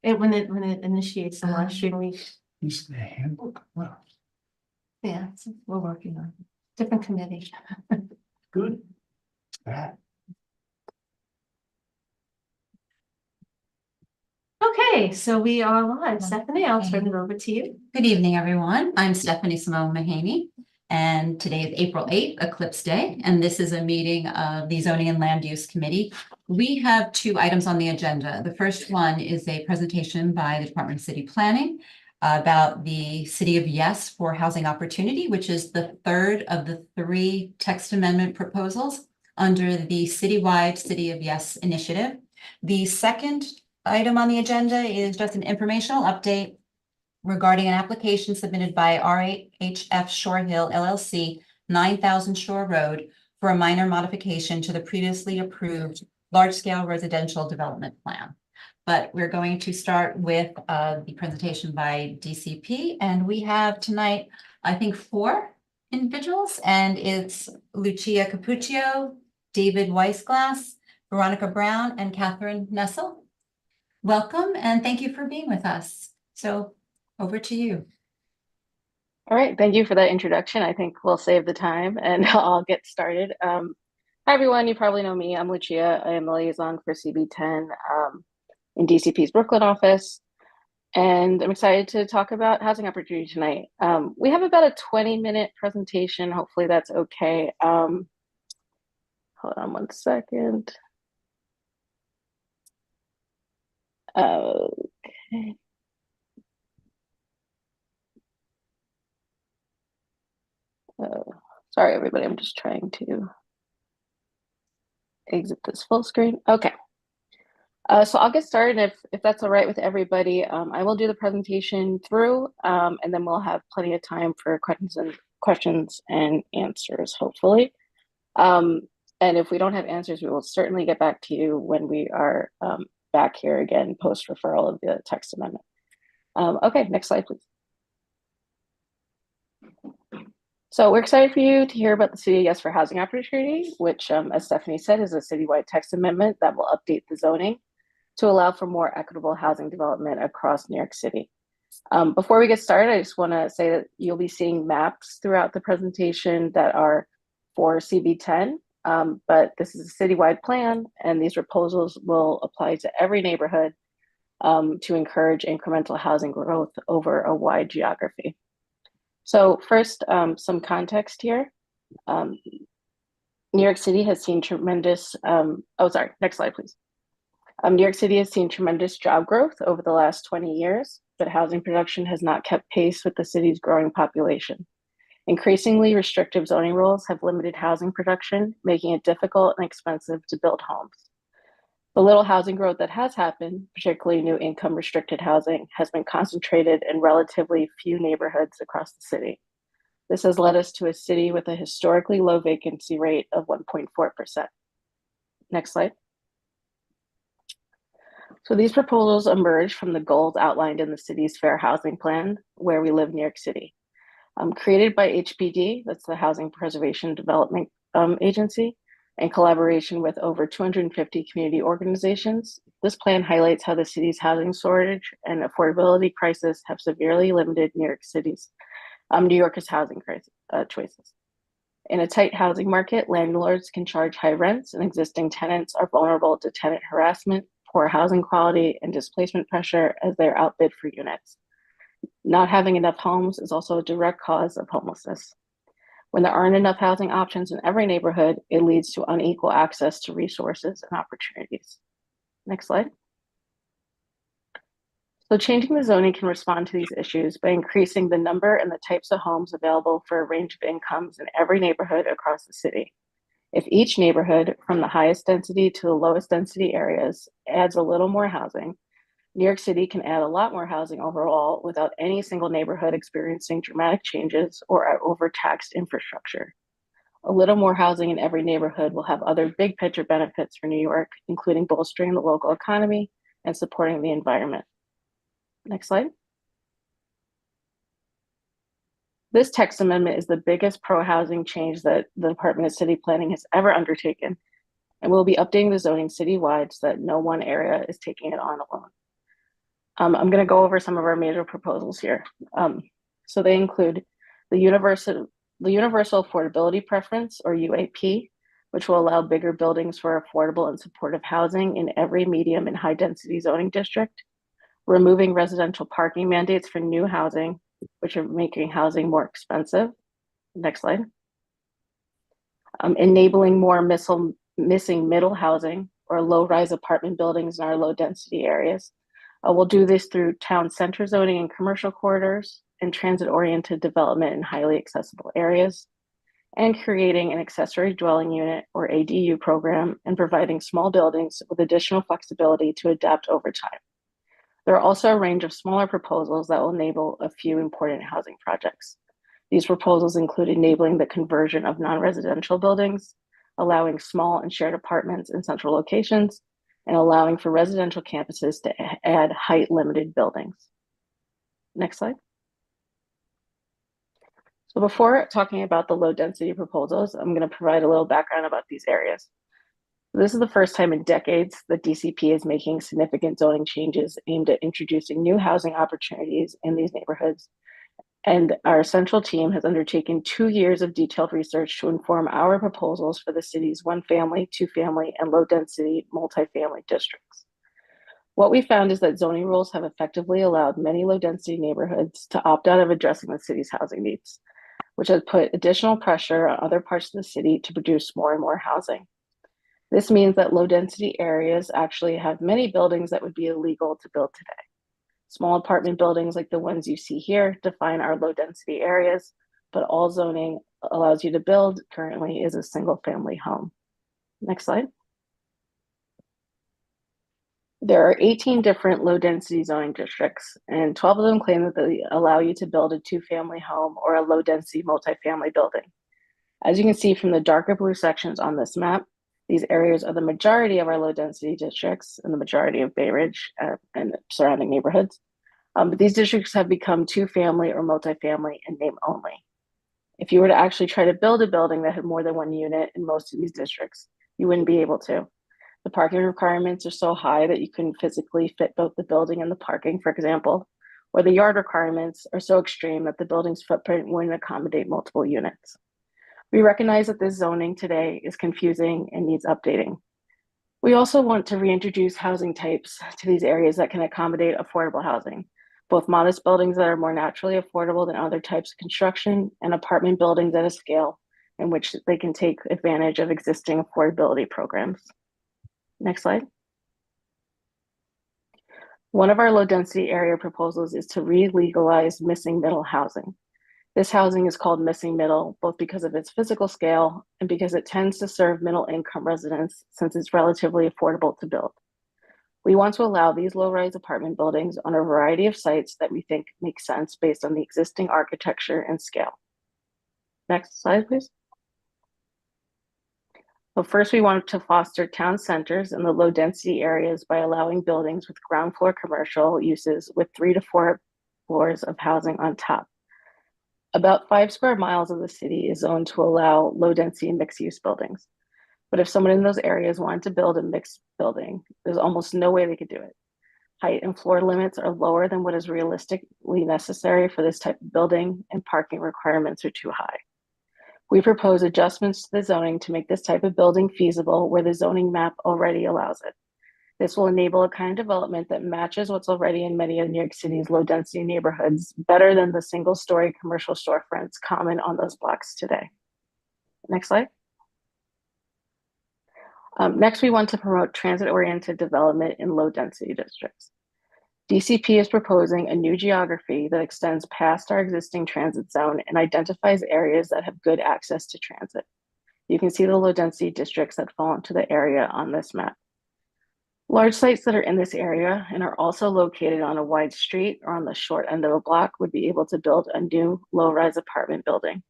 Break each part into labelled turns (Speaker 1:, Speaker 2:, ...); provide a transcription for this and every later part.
Speaker 1: When it initiates the live stream,
Speaker 2: Use the handbook. Well,
Speaker 1: we're working on it. Different committee.
Speaker 2: good. That.
Speaker 1: Okay, so we are live. Stephanie, I'll turn it over to you.
Speaker 3: Good evening, everyone. I'm Stephanie Simone Mahaney, and today is April 8th, Eclipse Day, and this is a meeting of the Zoning and Land Use Committee. We have 2 items on the agenda. The first one is a presentation by the Department of City Planning about the City of Yes for Housing Opportunity, which is the third of the 3 text amendment proposals under the citywide City of Yes initiative. The second item on the agenda is just an informational update regarding an application submitted by RHF Shore Hill LLC, 9000 Shore Road, for a minor modification to the previously approved large-scale residential development plan. But we're going to start with the presentation by DCP, and we have tonight, I think, 4 individuals, and it's Lucia Capuccio, David Weissglass, Veronica Brown, and Catherine Nessel. Welcome, and thank you for being with us. So over to you.
Speaker 4: All right, thank you for that introduction. I think we'll save the time and I'll get started. Hi, everyone. You probably know me. I'm Lucia. I am the liaison for CB10 in DCP's Brooklyn office. And I'm excited to talk about housing opportunity tonight. We have about a 20-minute presentation. Hopefully that's okay. Hold on one second. Okay. Sorry, everybody. I'm just trying to exit this full screen. Okay. So I'll get started if that's all right with everybody. I will do the presentation through, and then we'll have plenty of time for questions and answers, hopefully. And if we don't have answers, we will certainly get back to you when we are back here again, post referral of the text amendment. Okay, next slide, please. So we're excited for you to hear about the City of Yes for Housing Opportunity, which, as Stephanie said, is a citywide text amendment that will update the zoning to allow for more equitable housing development across New York City. Before we get started, I just want to say that you'll be seeing maps throughout the presentation that are for CB10, but this is a citywide plan, and these proposals will apply to every neighborhood to encourage incremental housing growth over a wide geography. So first, some context here. New York City has seen tremendous, next slide, please. New York City has seen tremendous job growth over the last 20 years, but housing production has not kept pace with the city's growing population. Increasingly restrictive zoning rules have limited housing production, making it difficult and expensive to build homes. The little housing growth that has happened, particularly new income restricted housing, has been concentrated in relatively few neighborhoods across the city. This has led us to a city with a historically low vacancy rate of 1.4%. Next slide. So these proposals emerge from the goals outlined in the city's Fair Housing Plan, Where We Live, New York City. Created by HPD, that's the Housing Preservation Development Agency, in collaboration with over 250 community organizations. This plan highlights how the city's housing shortage and affordability crisis have severely limited New Yorkers' housing choices. In a tight housing market, landlords can charge high rents, and existing tenants are vulnerable to tenant harassment, poor housing quality, and displacement pressure as they're outbid for units. Not having enough homes is also a direct cause of homelessness. When there aren't enough housing options in every neighborhood, it leads to unequal access to resources and opportunities. Next slide. So changing the zoning can respond to these issues by increasing the number and the types of homes available for a range of incomes in every neighborhood across the city. If each neighborhood, from the highest density to the lowest density areas, adds a little more housing, New York City can add a lot more housing overall without any single neighborhood experiencing dramatic changes or overtaxed infrastructure. A little more housing in every neighborhood will have other big picture benefits for New York, including bolstering the local economy and supporting the environment. Next slide. This text amendment is the biggest pro-housing change that the Department of City Planning has ever undertaken, and we'll be updating the zoning citywide so that no one area is taking it on alone. I'm going to go over some of our major proposals here. So they include the universal affordability preference, or UAP, which will allow bigger buildings for affordable and supportive housing in every medium and high density zoning district, removing residential parking mandates for new housing, which are making housing more expensive. Next slide. Enabling more missing middle housing or low-rise apartment buildings in our low-density areas. We'll do this through town center zoning and commercial corridors and transit-oriented development in highly accessible areas, and creating an accessory dwelling unit or ADU program and providing small buildings with additional flexibility to adapt over time. There are also a range of smaller proposals that will enable a few important housing projects. These proposals include enabling the conversion of non-residential buildings, allowing small and shared apartments in central locations, and allowing for residential campuses to add height-limited buildings. Next slide. So before talking about the low-density proposals, I'm going to provide a little background about these areas. This is the first time in decades that DCP is making significant zoning changes aimed at introducing new housing opportunities in these neighborhoods. And our central team has undertaken 2 years of detailed research to inform our proposals for the city's 1-family, 2-family, and low-density multifamily districts. What we found is that zoning rules have effectively allowed many low-density neighborhoods to opt out of addressing the city's housing needs, which has put additional pressure on other parts of the city to produce more and more housing. This means that low-density areas actually have many buildings that would be illegal to build today. Small apartment buildings like the ones you see here define our low density areas, but all zoning allows you to build currently is a single family home. Next slide. There are 18 different low density zoning districts, and 12 of them claim that they allow you to build a 2-family home or a low density multifamily building. As you can see from the darker blue sections on this map, these areas are the majority of our low density districts and the majority of Bay Ridge and surrounding neighborhoods. But these districts have become 2-family or multifamily in name only. If you were to actually try to build a building that had more than 1 unit in most of these districts, you wouldn't be able to. The parking requirements are so high that you couldn't physically fit both the building and the parking, for example, or the yard requirements are so extreme that the building's footprint wouldn't accommodate multiple units. We recognize that this zoning today is confusing and needs updating. We also want to reintroduce housing types to these areas that can accommodate affordable housing, both modest buildings that are more naturally affordable than other types of construction and apartment buildings at a scale in which they can take advantage of existing affordability programs. Next slide. One of our low density area proposals is to re-legalize missing middle housing. This housing is called missing middle, both because of its physical scale and because it tends to serve middle income residents since it's relatively affordable to build. We want to allow these low-rise apartment buildings on a variety of sites that we think make sense based on the existing architecture and scale. Next slide, please. So first, we want to foster town centers in the low-density areas by allowing buildings with ground floor commercial uses with 3 to 4 floors of housing on top. About 5 square miles of the city is zoned to allow low-density mixed-use buildings. But if someone in those areas wanted to build a mixed building, there's almost no way they could do it. Height and floor limits are lower than what is realistically necessary for this type of building, and parking requirements are too high. We propose adjustments to the zoning to make this type of building feasible where the zoning map already allows it. This will enable a kind of development that matches what's already in many of New York City's low-density neighborhoods better than the single-story commercial storefronts common on those blocks today. Next slide. Next, we want to promote transit-oriented development in low-density districts. DCP is proposing a new geography that extends past our existing transit zone and identifies areas that have good access to transit. You can see the low-density districts that fall into the area on this map. Large sites that are in this area and are also located on a wide street or on the short end of a block would be able to build a new low-rise apartment building,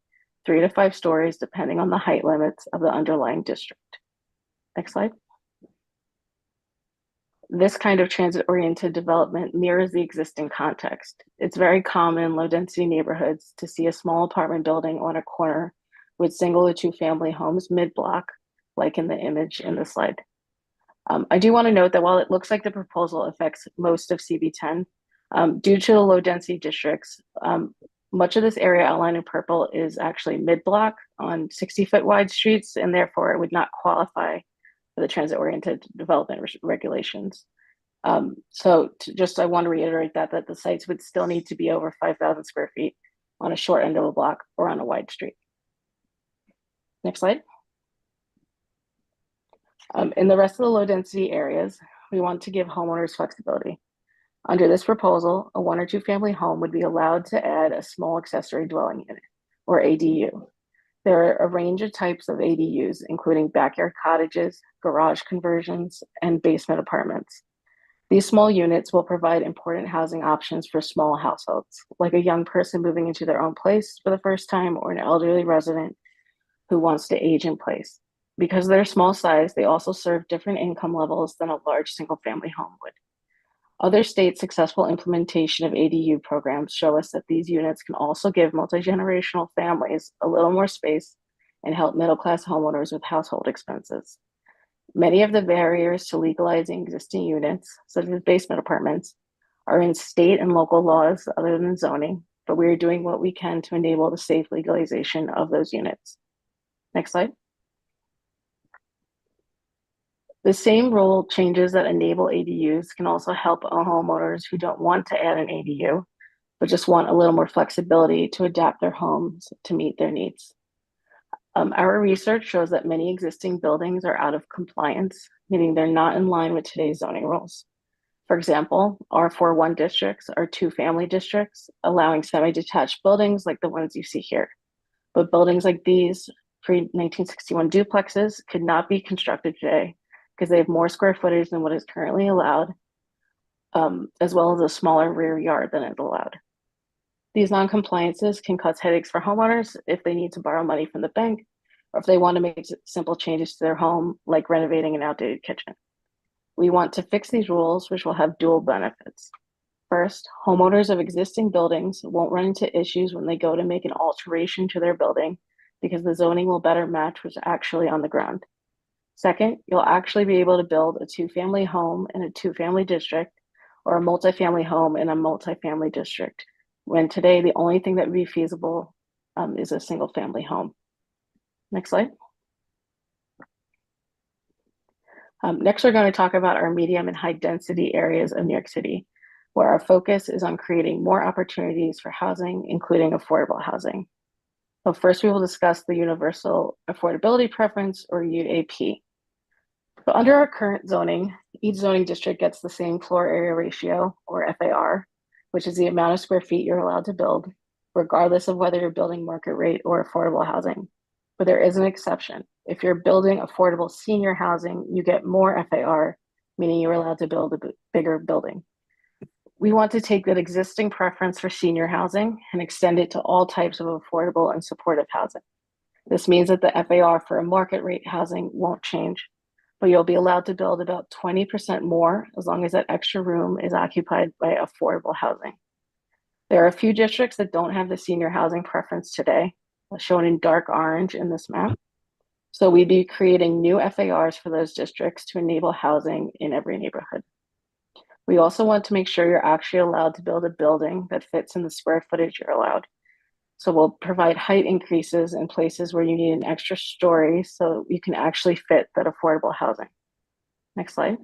Speaker 4: 3 to 5 stories, depending on the height limits of the underlying district. Next slide. This kind of transit-oriented development mirrors the existing context. It's very common in low-density neighborhoods to see a small apartment building on a corner with single or 2-family homes mid-block, like in the image in the slide. I do want to note that while it looks like the proposal affects most of CB10, due to the low density districts, much of this area outlined in purple is actually mid-block on 60-foot wide streets, and therefore it would not qualify for the transit-oriented development regulations. I want to reiterate that the sites would still need to be over 5,000 square feet on a short end of a block or on a wide street. Next slide. In the rest of the low density areas, we want to give homeowners flexibility. Under this proposal, a 1 or 2 family home would be allowed to add a small accessory dwelling unit, or ADU. There are a range of types of ADUs, including backyard cottages, garage conversions, and basement apartments. These small units will provide important housing options for small households, like a young person moving into their own place for the first time or an elderly resident who wants to age in place. Because of their small size, they also serve different income levels than a large single-family home would. Other states' successful implementation of ADU programs show us that these units can also give multi-generational families a little more space and help middle-class homeowners with household expenses. Many of the barriers to legalizing existing units, such as basement apartments, are in state and local laws other than zoning, but we are doing what we can to enable the safe legalization of those units. Next slide. The same rule changes that enable ADUs can also help homeowners who don't want to add an ADU, but just want a little more flexibility to adapt their homes to meet their needs. Our research shows that many existing buildings are out of compliance, meaning they're not in line with today's zoning rules. For example, R41 districts are 2-family districts, allowing semi-detached buildings like the ones you see here. But buildings like these, pre-1961 duplexes, could not be constructed today because they have more square footage than what is currently allowed, as well as a smaller rear yard than is allowed. These non-compliances can cause headaches for homeowners if they need to borrow money from the bank, or if they want to make simple changes to their home, like renovating an outdated kitchen. We want to fix these rules, which will have dual benefits. First, homeowners of existing buildings won't run into issues when they go to make an alteration to their building because the zoning will better match what's actually on the ground. Second, you'll actually be able to build a 2-family home in a 2-family district or a multifamily home in a multifamily district, when today the only thing that would be feasible is a single-family home. Next slide. Next, we're going to talk about our medium and high density areas of New York City, where our focus is on creating more opportunities for housing, including affordable housing. So first, we will discuss the Universal Affordability Preference, or UAP. So under our current zoning, each zoning district gets the same floor area ratio, or FAR, which is the amount of square feet you're allowed to build, regardless of whether you're building market rate or affordable housing. But there is an exception. If you're building affordable senior housing, you get more FAR, meaning you're allowed to build a bigger building. We want to take that existing preference for senior housing and extend it to all types of affordable and supportive housing. This means that the FAR for a market rate housing won't change, but you'll be allowed to build about 20% more as long as that extra room is occupied by affordable housing. There are a few districts that don't have the senior housing preference today, shown in dark orange in this map. So we'd be creating new FARs for those districts to enable housing in every neighborhood. We also want to make sure you're actually allowed to build a building that fits in the square footage you're allowed. So we'll provide height increases in places where you need an extra story so you can actually fit that affordable housing. Next slide.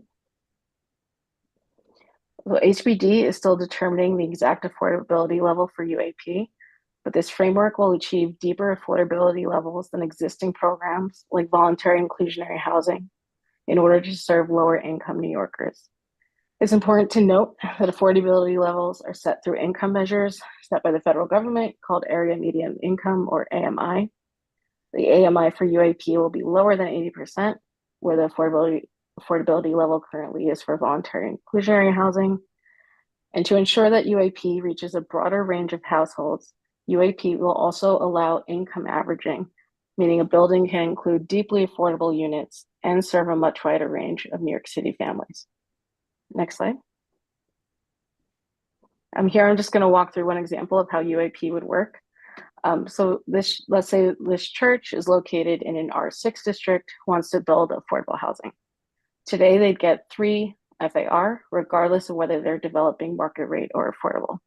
Speaker 4: So HBD is still determining the exact affordability level for UAP, but this framework will achieve deeper affordability levels than existing programs like voluntary inclusionary housing in order to serve lower income New Yorkers. It's important to note that affordability levels are set through income measures set by the federal government called Area Median Income, or AMI. The AMI for UAP will be lower than 80%, where the affordability level currently is for voluntary inclusionary housing. And to ensure that UAP reaches a broader range of households, UAP will also allow income averaging, meaning a building can include deeply affordable units and serve a much wider range of New York City families. Next slide. Here I'm just going to walk through one example of how UAP would work. So let's say this church is located in an R6 district, wants to build affordable housing. Today, they'd get 3 FAR, regardless of whether they're developing market rate or affordable.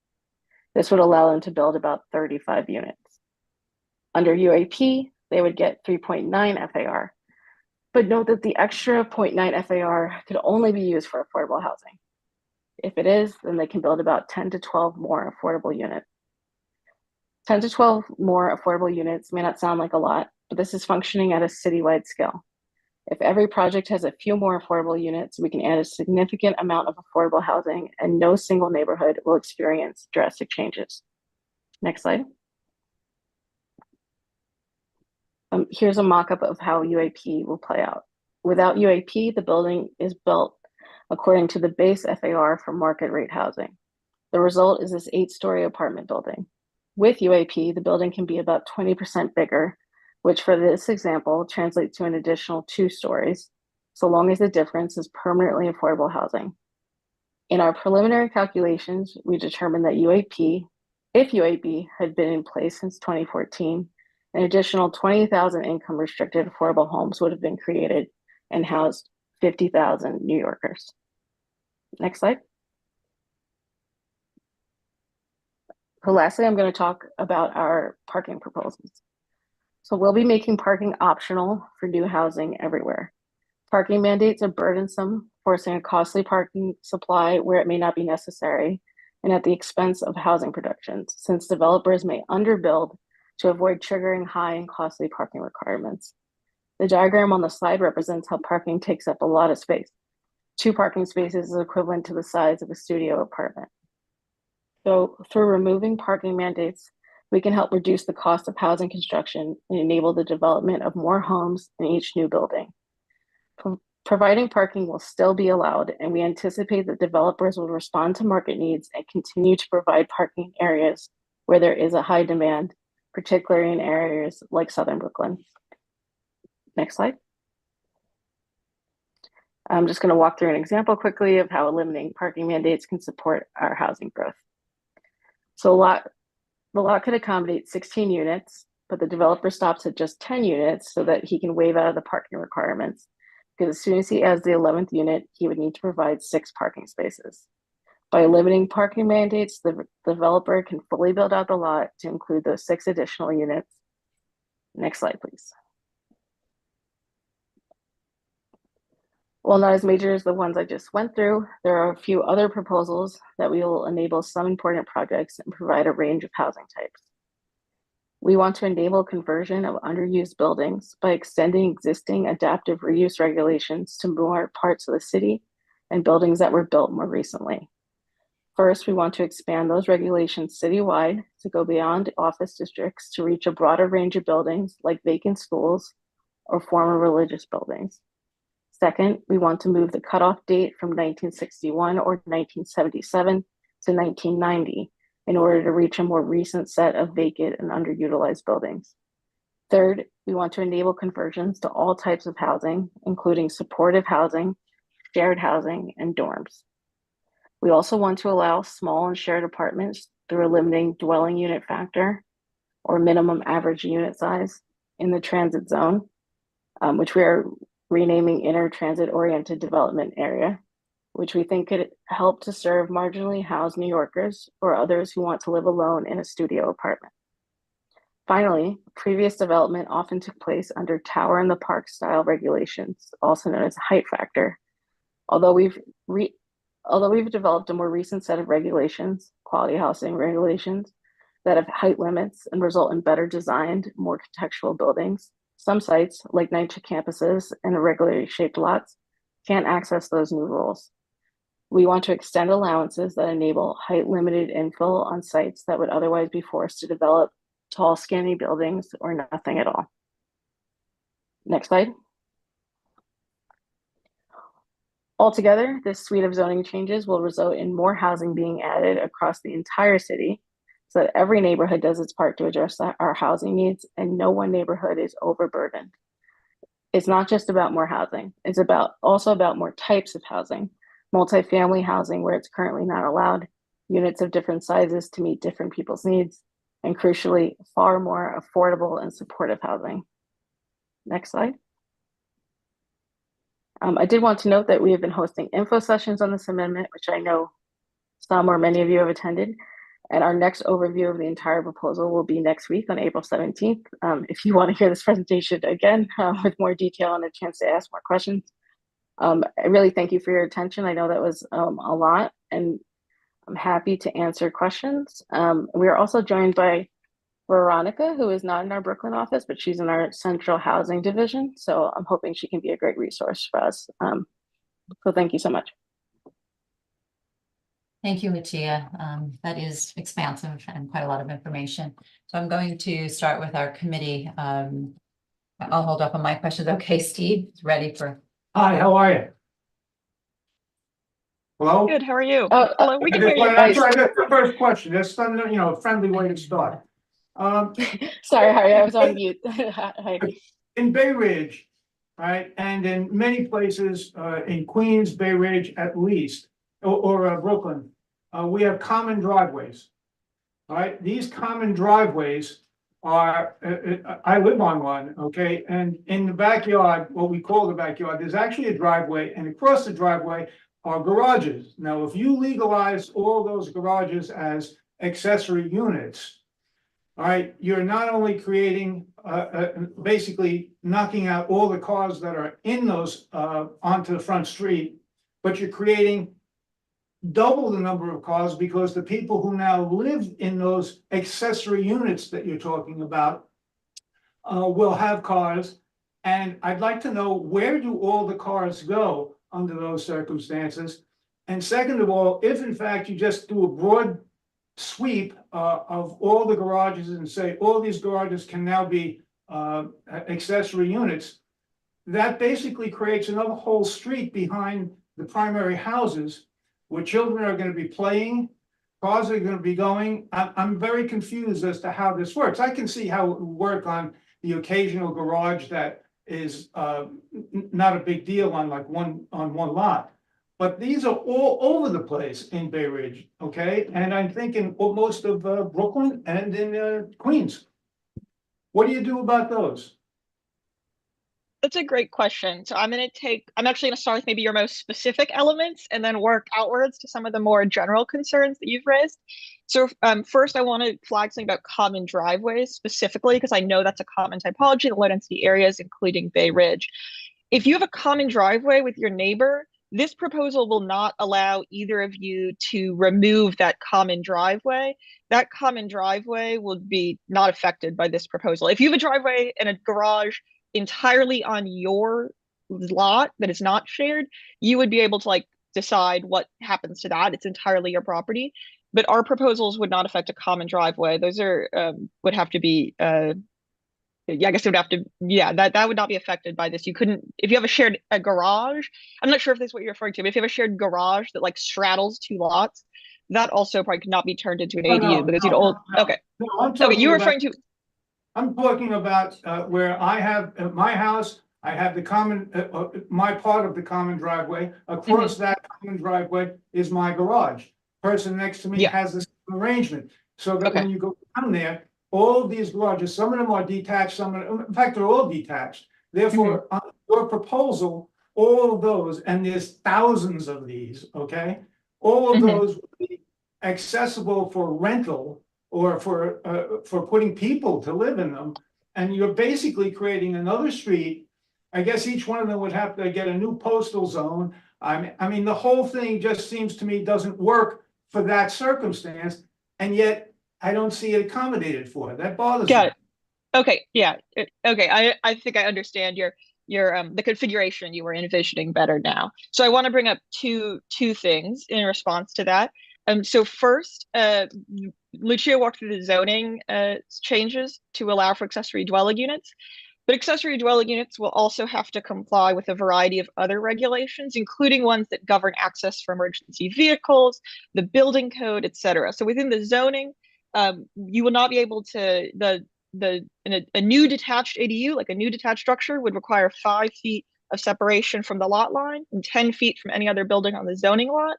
Speaker 4: This would allow them to build about 35 units. Under UAP, they would get 3.9 FAR. But note that the extra 0.9 FAR could only be used for affordable housing. If it is, then they can build about 10 to 12 more affordable units. 10 to 12 more affordable units may not sound like a lot, but this is functioning at a citywide scale. If every project has a few more affordable units, we can add a significant amount of affordable housing and no single neighborhood will experience drastic changes. Next slide. Here's a mock-up of how UAP will play out. Without UAP, the building is built according to the base FAR for market rate housing. The result is this 8-story apartment building. With UAP, the building can be about 20% bigger, which for this example translates to an additional 2 stories, so long as the difference is permanently affordable housing. In our preliminary calculations, we determined that if UAP had been in place since 2014, an additional 20,000 income restricted affordable homes would have been created and housed 50,000 New Yorkers. Next slide. So lastly, I'm going to talk about our parking proposals. So we'll be making parking optional for new housing everywhere. Parking mandates are burdensome, forcing a costly parking supply where it may not be necessary and at the expense of housing productions, since developers may underbuild to avoid triggering high and costly parking requirements. The diagram on the slide represents how parking takes up a lot of space. 2 parking spaces is equivalent to the size of a studio apartment. So through removing parking mandates, we can help reduce the cost of housing construction and enable the development of more homes in each new building. Providing parking will still be allowed, and we anticipate that developers will respond to market needs and continue to provide parking areas where there is a high demand, particularly in areas like Southern Brooklyn. Next slide. I'm just going to walk through an example quickly of how eliminating parking mandates can support our housing growth. So the lot could accommodate 16 units, but the developer stops at just 10 units so that he can waive out of the parking requirements. Because as soon as he adds the 11th unit, he would need to provide 6 parking spaces. By limiting parking mandates, the developer can fully build out the lot to include those 6 additional units. Next slide, please. While not as major as the ones I just went through, there are a few other proposals that will enable some important projects and provide a range of housing types. We want to enable conversion of underused buildings by extending existing adaptive reuse regulations to more parts of the city and buildings that were built more recently. First, we want to expand those regulations citywide to go beyond office districts to reach a broader range of buildings like vacant schools or former religious buildings. Second, we want to move the cutoff date from 1961 or 1977 to 1990 in order to reach a more recent set of vacant and underutilized buildings. Third, we want to enable conversions to all types of housing, including supportive housing, shared housing, and dorms. We also want to allow small and shared apartments through eliminating dwelling unit factor or minimum average unit size in the transit zone, which we are renaming inner transit oriented development area, which we think could help to serve marginally housed New Yorkers or others who want to live alone in a studio apartment. Finally, previous development often took place under tower in the park style regulations, also known as height factor. Although we've developed a more recent set of regulations, quality housing regulations, that have height limits and result in better designed, more contextual buildings, some sites, like NYCHA campuses and irregularly shaped lots, can't access those new rules. We want to extend allowances that enable height-limited infill on sites that would otherwise be forced to develop tall, skinny buildings or nothing at all. Next slide. Altogether, this suite of zoning changes will result in more housing being added across the entire city so that every neighborhood does its part to address our housing needs and no one neighborhood is overburdened. It's not just about more housing, it's also about more types of housing, multifamily housing where it's currently not allowed, units of different sizes to meet different people's needs, and crucially, far more affordable and supportive housing. Next slide. I did want to note that we have been hosting info sessions on this amendment, which I know some or many of you have attended. And our next overview of the entire proposal will be next week on April 17th. If you want to hear this presentation again with more detail and a chance to ask more questions, I really thank you for your attention. I know that was a lot, and I'm happy to answer questions. We are also joined by Veronica, who is not in our Brooklyn office, but she's in our central housing division. So I'm hoping she can be a great resource for us. So thank you so much.
Speaker 3: Thank you, Lucia. That is expansive and quite a lot of information. So I'm going to start with our committee. I'll hold up on my questions. Okay, Steve, ready for.
Speaker 2: Hi, how are you? Hello?
Speaker 5: Good, how are you?
Speaker 4: Oh,
Speaker 5: Hello, we can hear you.
Speaker 2: I'm sorry, that's the first question. That's, a friendly way to start.
Speaker 4: Sorry, Harry, I was on mute. Hi.
Speaker 2: In Bay Ridge, right, and in many places, in Queens, Bay Ridge at least, or Brooklyn, we have common driveways. All right, these common driveways are, I live on one, okay, and in the backyard, what we call the backyard, there's actually a driveway, and across the driveway are garages. Now, if you legalize all those garages as accessory units, all right, you're not only creating, basically knocking out all the cars that are in those onto the front street, but you're creating double the number of cars because the people who now live in those accessory units that you're talking about will have cars. And I'd like to know, where do all the cars go under those circumstances? And second of all, if in fact you just do a broad sweep of all the garages and say all these garages can now be accessory units, that basically creates another whole street behind the primary houses where children are going to be playing, cars are going to be going. I'm very confused as to how this works. I can see how it would work on the occasional garage that is not a big deal on one lot. But these are all over the place in Bay Ridge, okay? And I'm thinking most of Brooklyn and in Queens. What do you do about those?
Speaker 5: That's a great question. So I'm actually going to start with maybe your most specific elements and then work outwards to some of the more general concerns that you've raised. So first, I want to flag something about common driveways specifically, because I know that's a common typology in low density areas, including Bay Ridge. If you have a common driveway with your neighbor, this proposal will not allow either of you to remove that common driveway. That common driveway will be not affected by this proposal. If you have a driveway and a garage entirely on your lot that is not shared, you would be able to decide what happens to that. It's entirely your property. But our proposals would not affect a common driveway. Those are would have to be yeah, I guess it would have to, yeah, that would not be affected by this. You couldn't, if you have a garage, I'm not sure if that's what you're referring to, but if you have a shared garage that straddles two lots, that also probably could not be turned into an ADU because you'd okay. Okay, you're referring to.
Speaker 2: I'm talking about where I have my house, I have the common, my part of the common driveway. Across that common driveway is my garage. Person next to me has this arrangement. So that when you go down there, all of these garages, some of them are detached, in fact, they're all detached. Therefore, on your proposal, all of those, and there's thousands of these, okay? All of those will be accessible for rental or for putting people to live in them. And you're basically creating another street. I guess each one of them would have to get a new postal zone. I mean, the whole thing just seems to me doesn't work for that circumstance. And yet, I don't see it accommodated for. That bothers me.
Speaker 5: It. Okay, yeah. Okay, I think I understand your the configuration you were envisioning better now. So I want to bring up two things in response to that. So first, Lucia walked through the zoning changes to allow for accessory dwelling units. But accessory dwelling units will also have to comply with a variety of other regulations, including ones that govern access for emergency vehicles, the building code, etc. So within the zoning, you will not be able to, a new detached ADU, like a new detached structure, would require 5 feet of separation from the lot line and 10 feet from any other building on the zoning lot.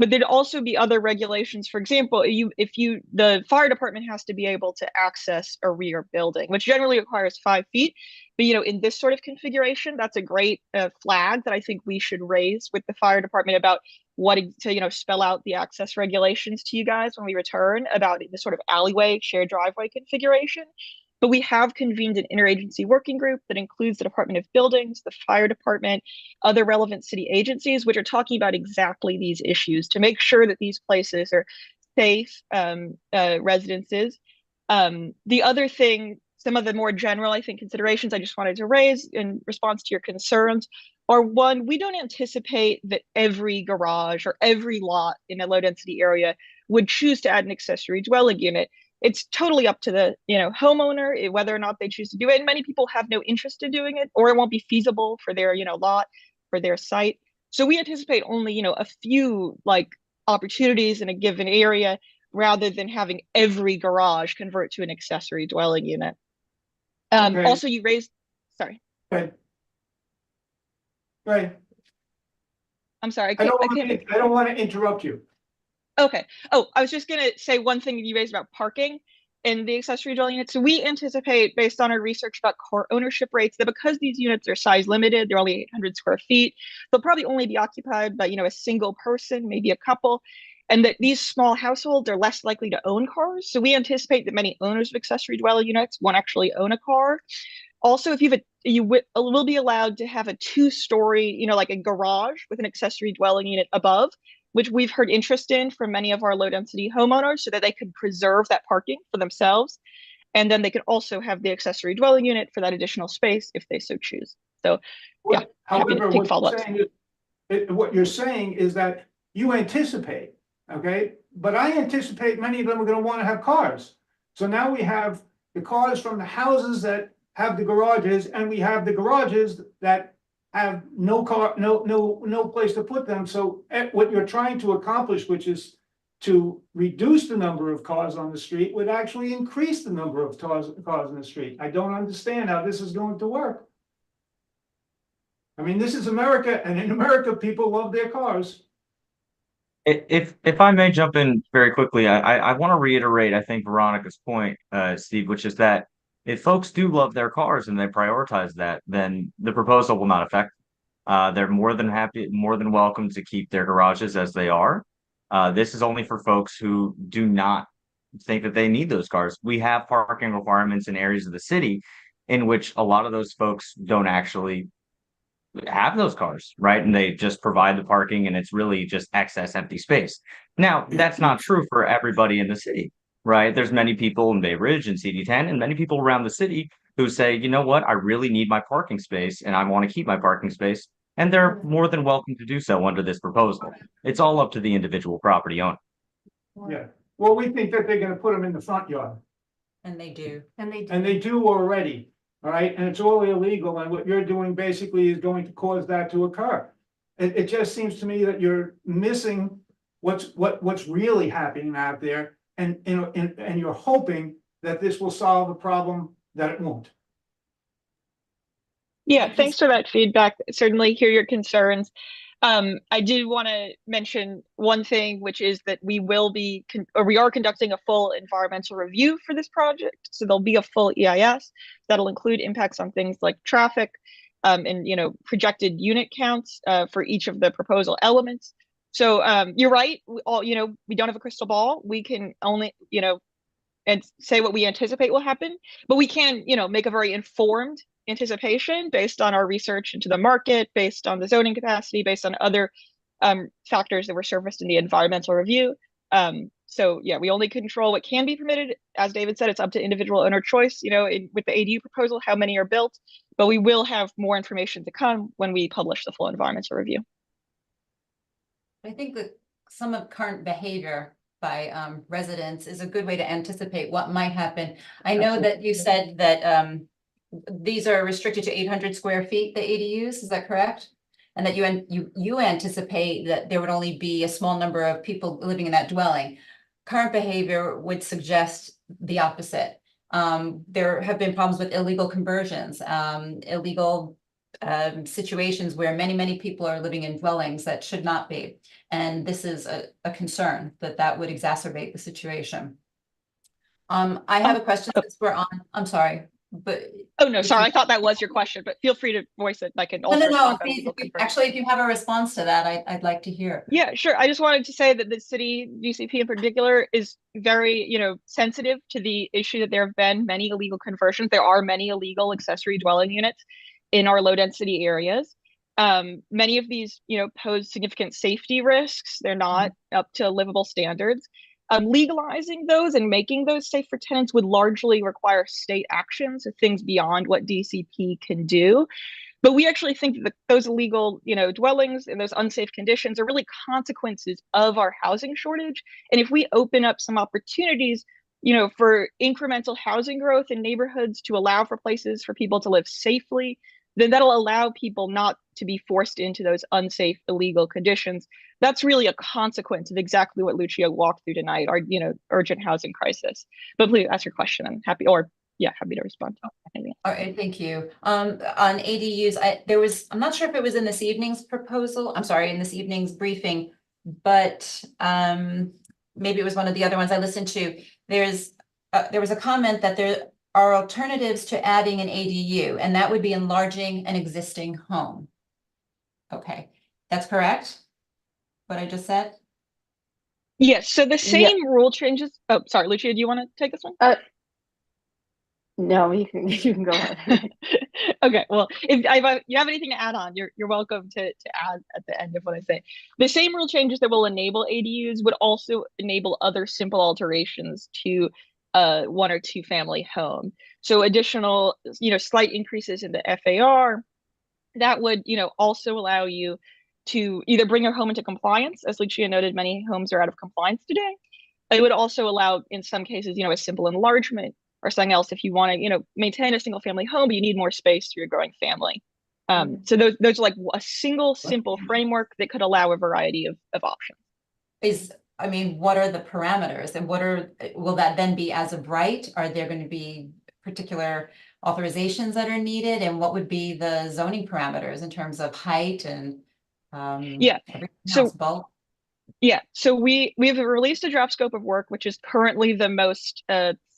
Speaker 5: But there'd also be other regulations. For example, the fire department has to be able to access a rear building, which generally requires 5 feet. But in this sort of configuration, that's a great flag that I think we should raise with the fire department about what to spell out the access regulations to you guys when we return about the sort of alleyway, shared driveway configuration. But we have convened an interagency working group that includes the Department of Buildings, the fire department, other relevant city agencies, which are talking about exactly these issues to make sure that these places are safe residences. The other thing, some of the more general, I think, considerations I just wanted to raise in response to your concerns are, one, we don't anticipate that every garage or every lot in a low density area would choose to add an accessory dwelling unit. It's totally up to the homeowner whether or not they choose to do it. And many people have no interest in doing it, or it won't be feasible for their lot, for their site. So we anticipate only a few opportunities in a given area, rather than having every garage convert to an accessory dwelling unit.
Speaker 2: Okay.
Speaker 5: Also, you raised, sorry,
Speaker 2: Right. Right.
Speaker 5: I'm sorry,
Speaker 2: I don't want to interrupt you.
Speaker 5: Okay. Oh, I was just going to say one thing you raised about parking in the accessory dwelling units. So we anticipate, based on our research about car ownership rates, that because these units are size limited, they're only 800 square feet, they'll probably only be occupied by, a single person, maybe a couple, and that these small households are less likely to own cars. So we anticipate that many owners of accessory dwelling units won't actually own a car. Also, if you will be allowed to have a 2-story, like a garage with an accessory dwelling unit above, which we've heard interest in from many of our low density homeowners, so that they could preserve that parking for themselves. And then they could also have the accessory dwelling unit for that additional space if they so choose. So yeah, happy to
Speaker 2: However,
Speaker 5: take follow-ups.
Speaker 2: what you're saying is that you anticipate, okay? But I anticipate many of them are going to want to have cars. So now we have the cars from the houses that have the garages, and we have the garages that have no car, no place to put them. So what you're trying to accomplish, which is to reduce the number of cars on the street, would actually increase the number of cars in the street. I don't understand how this is going to work. I mean, this is America, and in America, people love their cars.
Speaker 6: If I may jump in very quickly, I want to reiterate, I think, Veronica's point, Steve, which is that if folks do love their cars and they prioritize that, then the proposal will not affect them. They're more than happy, more than welcome to keep their garages as they are. This is only for folks who do not think that they need those cars. We have parking requirements in areas of the city in which a lot of those folks don't actually have those cars, right? And they just provide the parking and it's really just excess empty space. Now, that's not true for everybody in the city, right? There's many people in Bay Ridge and CB10 and many people around the city who say, you know what, I really need my parking space and I want to keep my parking space. And they're more than welcome to do so under this proposal. It's all up to the individual property owner.
Speaker 2: Yeah, well, we think that they're going to put them in the front yard,
Speaker 3: And they do.
Speaker 2: and they do already. All right, and it's all illegal, and what you're doing basically is going to cause that to occur. It just seems to me that you're missing what's really happening out there, and you're hoping that this will solve a problem that it won't.
Speaker 5: Yeah, thanks for that feedback. Certainly hear your concerns. I did want to mention one thing, which is that we are conducting a full environmental review for this project. So there'll be a full EIS that'll include impacts on things like traffic, and projected unit counts for each of the proposal elements. So you're right. We don't have a crystal ball. We can only and say what we anticipate will happen, but we can make a very informed anticipation based on our research into the market, based on the zoning capacity, based on other factors that were surfaced in the environmental review. So yeah, we only control what can be permitted. As David said, it's up to individual owner choice, with the ADU proposal, how many are built, but we will have more information to come when we publish the full environmental review.
Speaker 3: I think that some of current behavior by residents is a good way to anticipate what might happen. I know that you said that these are restricted to 800 square feet, the ADUs, is that correct? And that you anticipate that there would only be a small number of people living in that dwelling. Current behavior would suggest the opposite. There have been problems with illegal conversions, illegal situations where many people are living in dwellings that should not be. And this is a concern that would exacerbate the situation. I have a question since we're on, I'm sorry, but.
Speaker 5: Oh, no, sorry. I thought that was your question, but feel free to voice it. I can also
Speaker 3: No,
Speaker 5: respond to
Speaker 3: please,
Speaker 5: legal concerns.
Speaker 3: actually, if you have a response to that, I'd like to hear.
Speaker 5: Yeah, sure. I just wanted to say that the city GCP in particular is very, sensitive to the issue that there have been many illegal conversions. There are many illegal accessory dwelling units in our low density areas. Many of these, pose significant safety risks. They're not up to livable standards. Legalizing those and making those safe for tenants would largely require state action, so things beyond what DCP can do. But we actually think that those illegal, dwellings and those unsafe conditions are really consequences of our housing shortage. And if we open up some opportunities, for incremental housing growth in neighborhoods to allow for places for people to live safely, then that'll allow people not to be forced into those unsafe, illegal conditions. That's really a consequence of exactly what Lucia walked through tonight, our, urgent housing crisis. But please ask your question. I'm happy, happy to respond to anything.
Speaker 3: All right, thank you. On ADUs, I'm not sure if it was in this evening's proposal, I'm sorry, in this evening's briefing, but maybe it was one of the other ones I listened to. There was a comment that there are alternatives to adding an ADU, and that would be enlarging an existing home. Okay, that's correct? What I just said?
Speaker 5: Yes, so the same rule changes. Oh, sorry, Lucia, do you want to take this one?
Speaker 4: No, you can go ahead.
Speaker 5: Okay, well, if you have anything to add on, you're welcome to add at the end of what I say. The same rule changes that will enable ADUs would also enable other simple alterations to one or two family home. So additional, slight increases in the FAR that would, also allow you to either bring your home into compliance, as Lucia noted, many homes are out of compliance today. It would also allow, in some cases, a simple enlargement or something else if you want to, maintain a single family home, but you need more space for your growing family. So those are like a single simple framework that could allow a variety of options.
Speaker 3: What are the parameters and will that then be as of right? Are there going to be particular authorizations that are needed, and what would be the zoning parameters in terms of height and everything else, bulk?
Speaker 5: Yeah, so we have released a draft scope of work, which is currently the most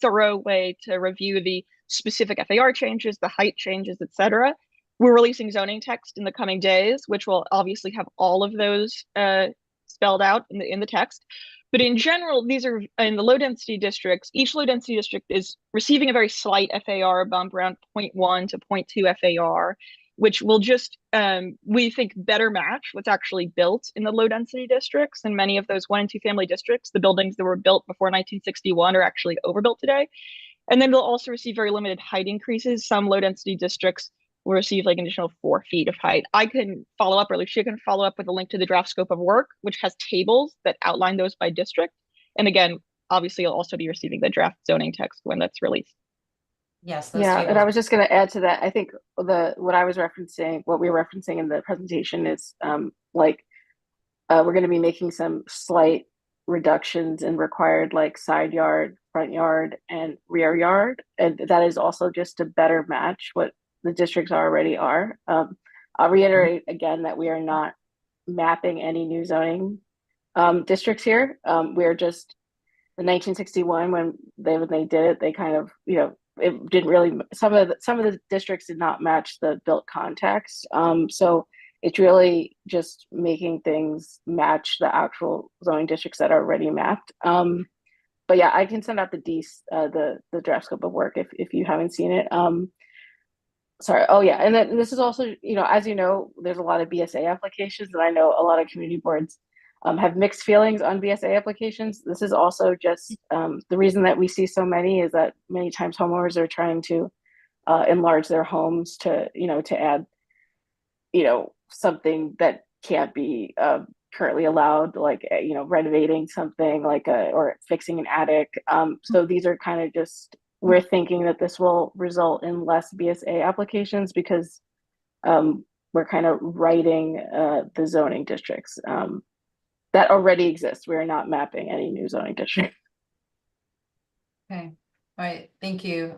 Speaker 5: thorough way to review the specific FAR changes, the height changes, etc. We're releasing zoning text in the coming days, which will obviously have all of those spelled out in the text. But in general, these are in the low density districts. Each low density district is receiving a very slight FAR bump, around 0.1 to 0.2 FAR, which will just, we think, better match what's actually built in the low density districts. And many of those 1 and 2 family districts, the buildings that were built before 1961 are actually overbuilt today. And then they'll also receive very limited height increases. Some low density districts will receive like an additional 4 feet of height. I can follow up, or Lucia can follow up with a link to the draft scope of work, which has tables that outline those by district. And again, obviously you'll also be receiving the draft zoning text when that's released.
Speaker 3: Yes.
Speaker 4: Yeah, and I was just going to add to that. I think what we were referencing in the presentation is we're going to be making some slight reductions in required like side yard, front yard, and rear yard, and that is also just to better match what the districts already are. I'll reiterate again that we are not mapping any new zoning districts here. We're just in 1961 when they did it, they kind of, it didn't really, some of the districts did not match the built context. So it's really just making things match the actual zoning districts that are already mapped. But yeah, I can send out the draft scope of work if you haven't seen it. Sorry. Oh yeah, and then this is also, as you know, there's a lot of BSA applications, and I know a lot of community boards have mixed feelings on BSA applications. This is also just the reason that we see so many is that many times homeowners are trying to enlarge their homes to add, something that can't be currently allowed, like renovating something or fixing an attic. So these are kind of just, we're thinking that this will result in less BSA applications because we're kind of writing the zoning districts that already exist. We're not mapping any new zoning district.
Speaker 3: Okay. All right. Thank you.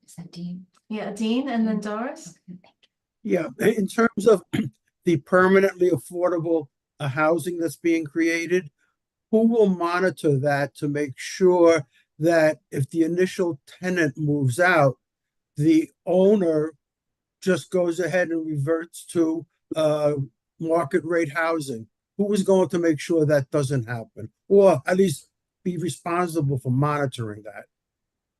Speaker 3: Is that Dean?
Speaker 1: Yeah, Dean and then Doris.
Speaker 3: Okay, thank
Speaker 7: Yeah, in terms of the permanently affordable housing that's being created, who will monitor that to make sure that if the initial tenant moves out, the owner just goes ahead and reverts to market rate housing? Who is going to make sure that doesn't happen, or at least be responsible for monitoring that?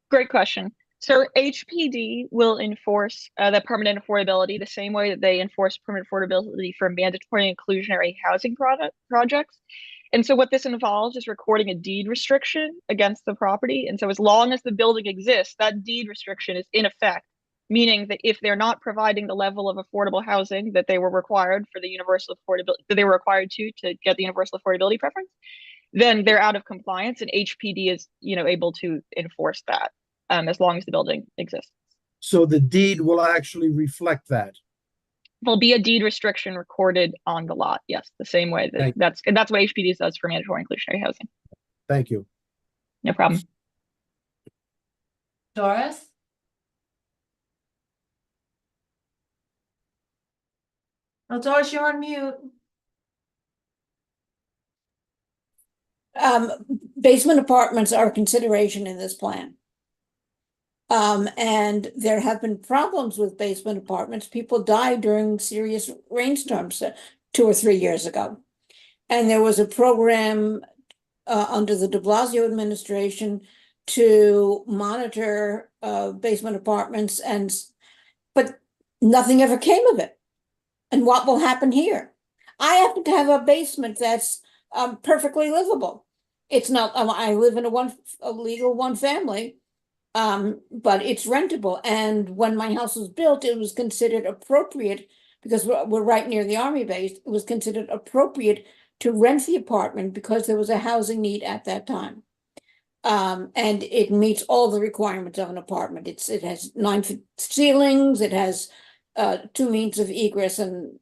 Speaker 5: Great question. So HPD will enforce the permanent affordability the same way that they enforce permanent affordability for mandatory inclusionary housing projects. And so what this involves is recording a deed restriction against the property. And so as long as the building exists, that deed restriction is in effect, meaning that if they're not providing the level of affordable housing that they were required for the universal affordability, that they were required to get the universal affordability preference, then they're out of compliance, and HPD is, able to enforce that as long as the building exists.
Speaker 7: So the deed will actually reflect that.
Speaker 5: There'll be a deed restriction recorded on the lot. Yes, the same way that's what HPD does for mandatory inclusionary housing.
Speaker 7: Thank you.
Speaker 5: No problem.
Speaker 1: Doris? Oh, Doris, you're on mute.
Speaker 8: Basement apartments are a consideration in this plan. And there have been problems with basement apartments. People died during serious rainstorms 2 or 3 years ago. And there was a program under the de Blasio administration to monitor basement apartments, but nothing ever came of it. And what will happen here? I happen to have a basement that's perfectly livable. It's not, I live in a legal one family, but it's rentable. And when my house was built, it was considered appropriate, because we're right near the Army base. It was considered appropriate to rent the apartment because there was a housing need at that time. And it meets all the requirements of an apartment. It has 9-foot ceilings. It has 2 means of egress, and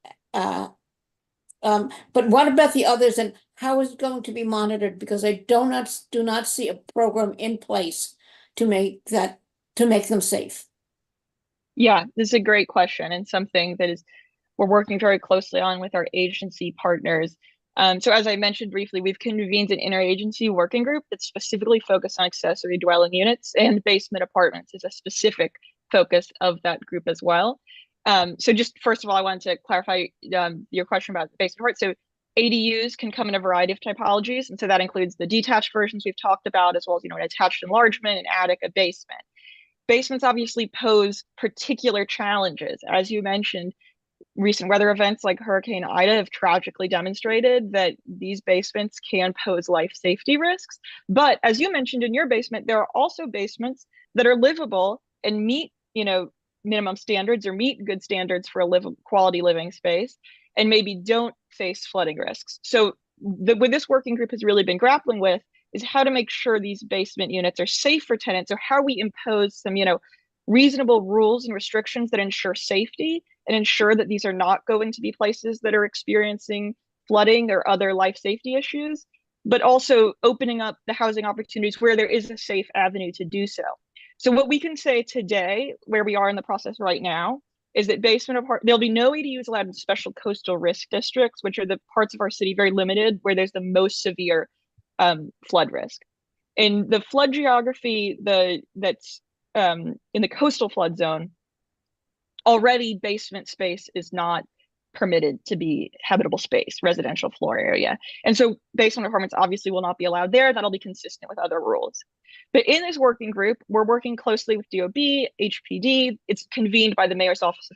Speaker 8: but what about the others, and how is it going to be monitored? Because I do not see a program in place to make them safe.
Speaker 5: Yeah, this is a great question, and something that we're working very closely on with our agency partners. So as I mentioned briefly, we've convened an interagency working group that's specifically focused on accessory dwelling units, and basement apartments is a specific focus of that group as well. So just first of all, I wanted to clarify your question about the basement part. So ADUs can come in a variety of typologies. And so that includes the detached versions we've talked about, as well as, an attached enlargement, an attic, a basement. Basements obviously pose particular challenges. As you mentioned, recent weather events like Hurricane Ida have tragically demonstrated that these basements can pose life safety risks. But as you mentioned in your basement, there are also basements that are livable and meet, minimum standards or meet good standards for a quality living space, and maybe don't face flooding risks. So what this working group has really been grappling with is how to make sure these basement units are safe for tenants, or how we impose some, reasonable rules and restrictions that ensure safety and ensure that these are not going to be places that are experiencing flooding or other life safety issues, but also opening up the housing opportunities where there is a safe avenue to do so. So what we can say today, where we are in the process right now, is that there'll be no ADUs allowed in special coastal risk districts, which are the parts of our city very limited, where there's the most severe flood risk. In the flood geography that's in the coastal flood zone, already basement space is not permitted to be habitable space, residential floor area. And so basement apartments obviously will not be allowed there. That'll be consistent with other rules. But in this working group, we're working closely with DOB, HPD. It's convened by the Mayor's Office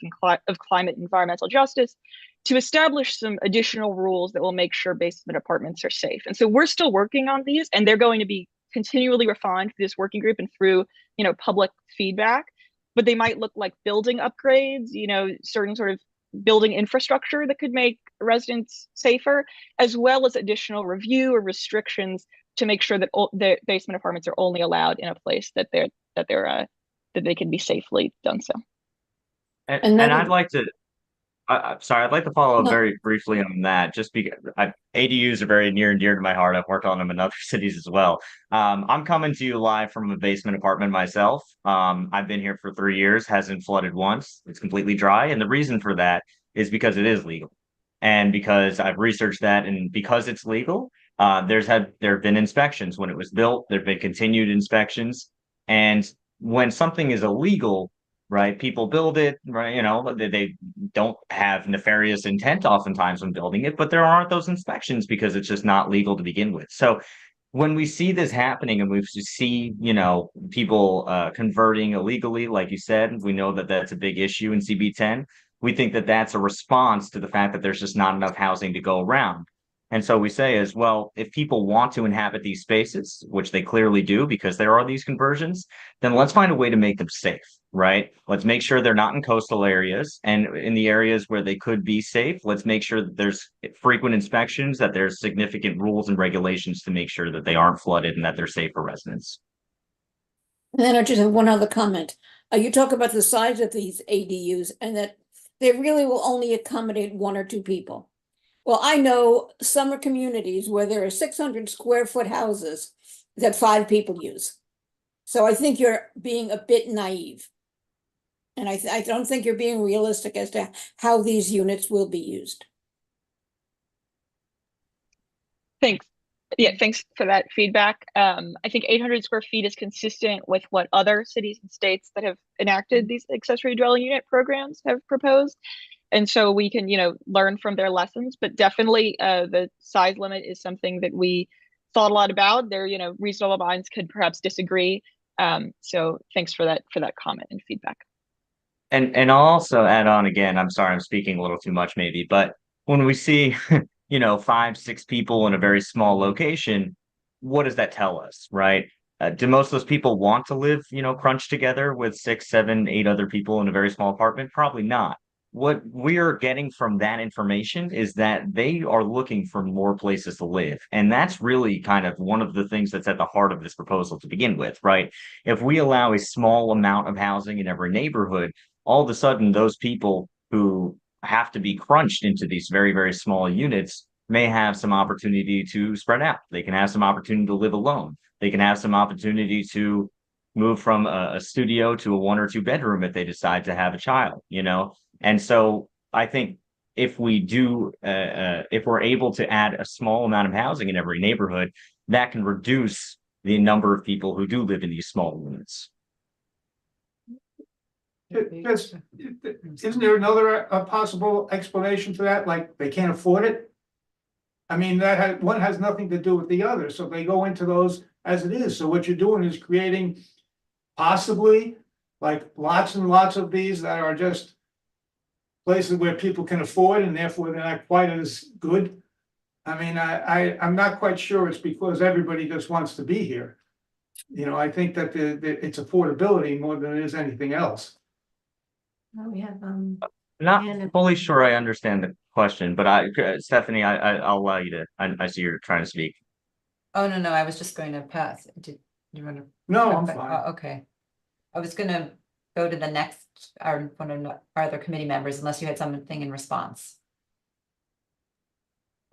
Speaker 5: of Climate and Environmental Justice to establish some additional rules that will make sure basement apartments are safe. And so we're still working on these, and they're going to be continually refined through this working group and through, public feedback. But they might look like building upgrades, certain sort of building infrastructure that could make residents safer, as well as additional review or restrictions to make sure that the basement apartments are only allowed in a place that they can be safely done so.
Speaker 6: And I'd like to I'm sorry, I'd like to follow up
Speaker 8: No.
Speaker 6: very briefly on that, just because ADUs are very near and dear to my heart. I've worked on them in other cities as well. I'm coming to you live from a basement apartment myself. I've been here for 3 years, hasn't flooded once. It's completely dry, and the reason for that is because it is legal, and because I've researched that, and because it's legal, there have been inspections when it was built. There've been continued inspections, and when something is illegal, right? People build it, right? They don't have nefarious intent oftentimes when building it, but there aren't those inspections because it's just not legal to begin with. So when we see this happening and we see, people converting illegally, like you said, we know that that's a big issue in CB10. We think that that's a response to the fact that there's just not enough housing to go around. And so we say as well, if people want to inhabit these spaces, which they clearly do because there are these conversions, then let's find a way to make them safe, right? Let's make sure they're not in coastal areas, and in the areas where they could be safe, let's make sure that there's frequent inspections, that there's significant rules and regulations to make sure that they aren't flooded and that they're safe for residents.
Speaker 8: And then I just have one other comment. You talk about the size of these ADUs and that they really will only accommodate 1 or 2 people. Well, I know summer communities where there are 600 square foot houses that 5 people use. So I think you're being a bit naive. And I don't think you're being realistic as to how these units will be used.
Speaker 5: Thanks. Yeah, thanks for that feedback. I think 800 square feet is consistent with what other cities and states that have enacted these accessory dwelling unit programs have proposed. And so we can, learn from their lessons, but definitely the size limit is something that we thought a lot about. There, reasonable minds could perhaps disagree. So thanks for that comment and feedback.
Speaker 6: And I'll also add on again, I'm sorry, I'm speaking a little too much maybe, but when we see, 5, 6 people in a very small location, what does that tell us, right? Do most of those people want to live, crunched together with 6, 7, 8 other people in a very small apartment? Probably not. What we are getting from that information is that they are looking for more places to live. And that's really kind of one of the things that's at the heart of this proposal to begin with, right? If we allow a small amount of housing in every neighborhood, all of a sudden those people who have to be crunched into these very, very small units may have some opportunity to spread out. They can have some opportunity to live alone. They can have some opportunity to move from a studio to a 1 or 2 bedroom if they decide to have a child, And so I think if we do, if we're able to add a small amount of housing in every neighborhood, that can reduce the number of people who do live in these small units.
Speaker 2: Isn't there another possible explanation for that? Like they can't afford it? I mean, one has nothing to do with the other, so they go into those as it is. So what you're doing is creating possibly like lots and lots of these that are just places where people can afford and therefore they're not quite as good. I mean, I'm not quite sure it's because everybody just wants to be here. I think that it's affordability more than it is anything else.
Speaker 1: We have,
Speaker 6: Not
Speaker 1: And-
Speaker 6: fully sure I understand the question, but Stephanie, I'll allow you to. I see you're trying to speak.
Speaker 3: Oh, no, I was just going to pass. Did you want to?
Speaker 2: No, I'm fine.
Speaker 3: Oh, okay. I was gonna go to the next, one of our other committee members, unless you had something in response.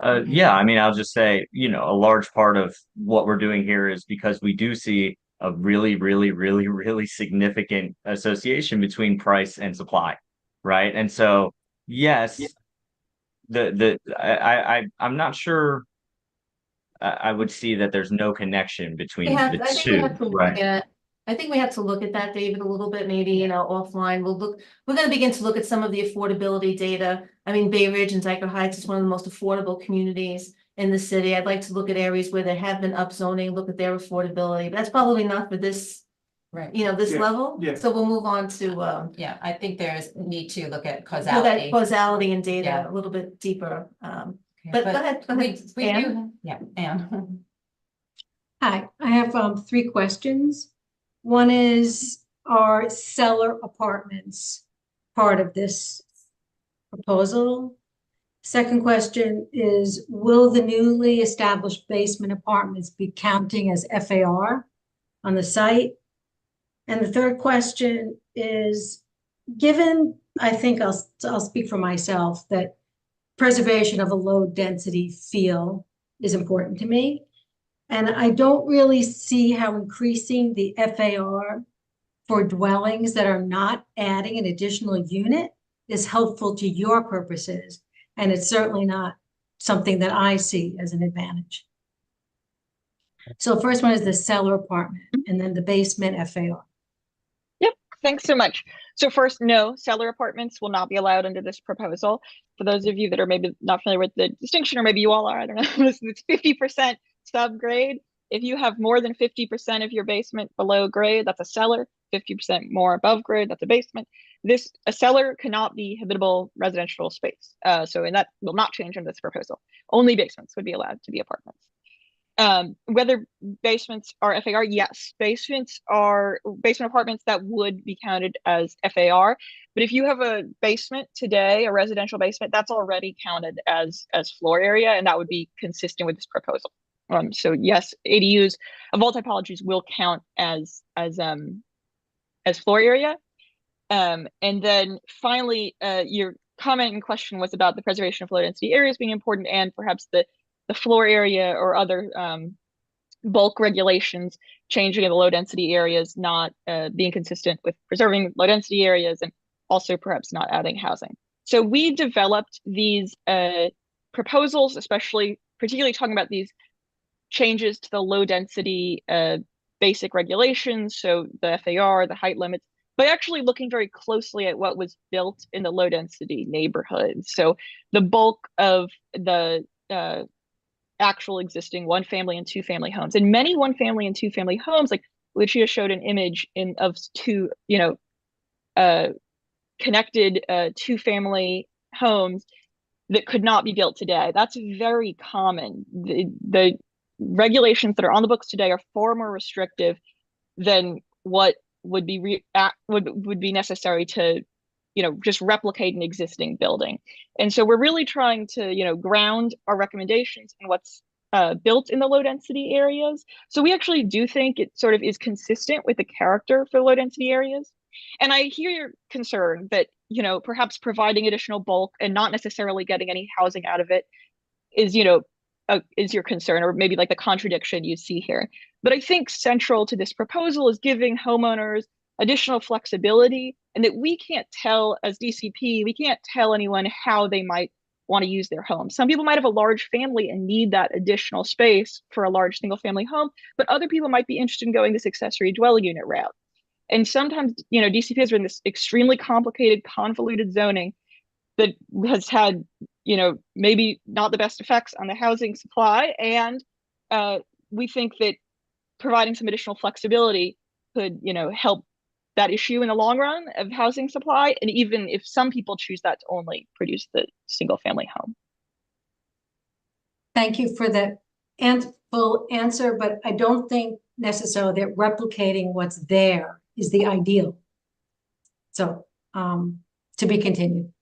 Speaker 6: Yeah, I mean, I'll just say, a large part of what we're doing here is because we do see a really, really, really, really significant association between price and supply, right? And so, yes, I'm not sure. I would see that there's no connection between the
Speaker 1: I think we
Speaker 6: two,
Speaker 1: have to look
Speaker 6: right?
Speaker 1: at, I think we have to look at that, David, a little bit, maybe, offline. We're gonna begin to look at some of the affordability data. I mean, Bay Ridge and Dyker Heights is one of the most affordable communities in the city. I'd like to look at areas where there have been upzoning, look at their affordability, but that's probably not for this,
Speaker 3: Right.
Speaker 1: this
Speaker 2: Yeah,
Speaker 1: level.
Speaker 2: yeah.
Speaker 1: So we'll move on to,
Speaker 3: Yeah, I think there's need to look at
Speaker 1: look at
Speaker 3: causality.
Speaker 1: causality and data
Speaker 3: Yeah.
Speaker 1: a little bit deeper.
Speaker 3: Okay,
Speaker 1: But go ahead,
Speaker 3: we
Speaker 1: Anne.
Speaker 3: do, yeah, Anne.
Speaker 9: Hi, I have 3 questions. One is, are cellar apartments part of this proposal? Second question is, will the newly established basement apartments be counting as FAR on the site? And the third question is, given, I think I'll speak for myself, that preservation of a low density feel is important to me. And I don't really see how increasing the FAR for dwellings that are not adding an additional unit is helpful to your purposes. And it's certainly not something that I see as an advantage. So the first one is the cellar apartment and then the basement FAR.
Speaker 5: Yep, thanks so much. So first, no, cellar apartments will not be allowed under this proposal. For those of you that are maybe not familiar with the distinction, or maybe you all are, I don't know, it's 50% subgrade. If you have more than 50% of your basement below grade, that's a cellar. 50% more above grade, that's a basement. A cellar cannot be habitable residential space. And that will not change in this proposal. Only basements would be allowed to be apartments. Whether basements are FAR, yes, basement apartments that would be counted as FAR. But if you have a basement today, a residential basement, that's already counted as floor area, and that would be consistent with this proposal. So yes, ADUs of all typologies will count as floor area. And then finally, your comment and question was about the preservation of low density areas being important, and perhaps the floor area or other bulk regulations changing in the low density areas, not being consistent with preserving low density areas, and also perhaps not adding housing. So we developed these proposals, particularly talking about these changes to the low density basic regulations, so the FAR, the height limits, by actually looking very closely at what was built in the low density neighborhoods. So the bulk of the actual existing 1-family and 2-family homes, and many 1-family and 2-family homes, like Lucia showed an image of two, connected 2-family homes that could not be built today. That's very common. The regulations that are on the books today are far more restrictive than what would be necessary to just replicate an existing building. And so we're really trying to ground our recommendations in what's built in the low density areas. So we actually do think it sort of is consistent with the character for low density areas. And I hear your concern that perhaps providing additional bulk and not necessarily getting any housing out of it is your concern, or maybe like the contradiction you see here. But I think central to this proposal is giving homeowners additional flexibility, and that we can't tell, as DCP, we can't tell anyone how they might want to use their home. Some people might have a large family and need that additional space for a large single family home, but other people might be interested in going this accessory dwelling unit route. And sometimes, DCP has been this extremely complicated, convoluted zoning that has had, maybe not the best effects on the housing supply. And we think that providing some additional flexibility could, help that issue in the long run of housing supply. And even if some people choose that to only produce the single family home.
Speaker 9: Thank you for that full answer, but I don't think necessarily that replicating what's there is the ideal. So to be continued.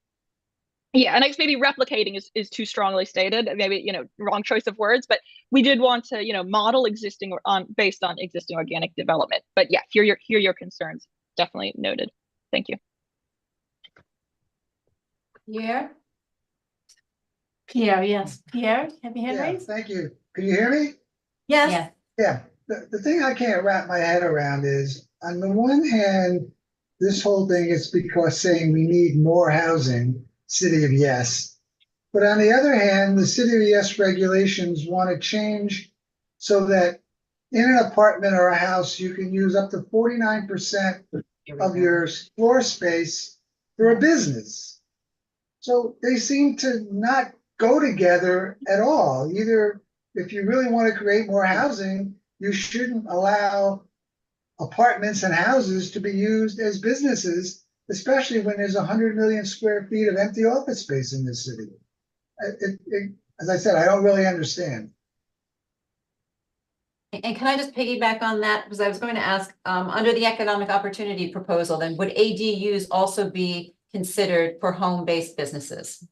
Speaker 5: Yeah, and I guess maybe replicating is too strongly stated. Maybe wrong choice of words, but we did want to model existing based on existing organic development. But yeah, hear your concerns. Definitely noted. Thank you.
Speaker 1: Pierre? Pierre, yes. Pierre, have your hand
Speaker 10: Yeah,
Speaker 1: raised?
Speaker 10: thank you. Can you hear me?
Speaker 1: Yes.
Speaker 10: Yeah. The thing I can't wrap my head around is, on the one hand, this whole thing is because saying we need more housing, City of Yes. But on the other hand, the City of Yes regulations want to change so that in an apartment or a house, you can use up to 49% of your floor space for a business. So they seem to not go together at all. Either if you really want to create more housing, you shouldn't allow apartments and houses to be used as businesses, especially when there's 100 million square feet of empty office space in this city. As I said, I don't really understand.
Speaker 3: And can I just piggyback on that? Because I was going to ask, under the economic opportunity proposal, then would ADUs also be considered for home-based businesses?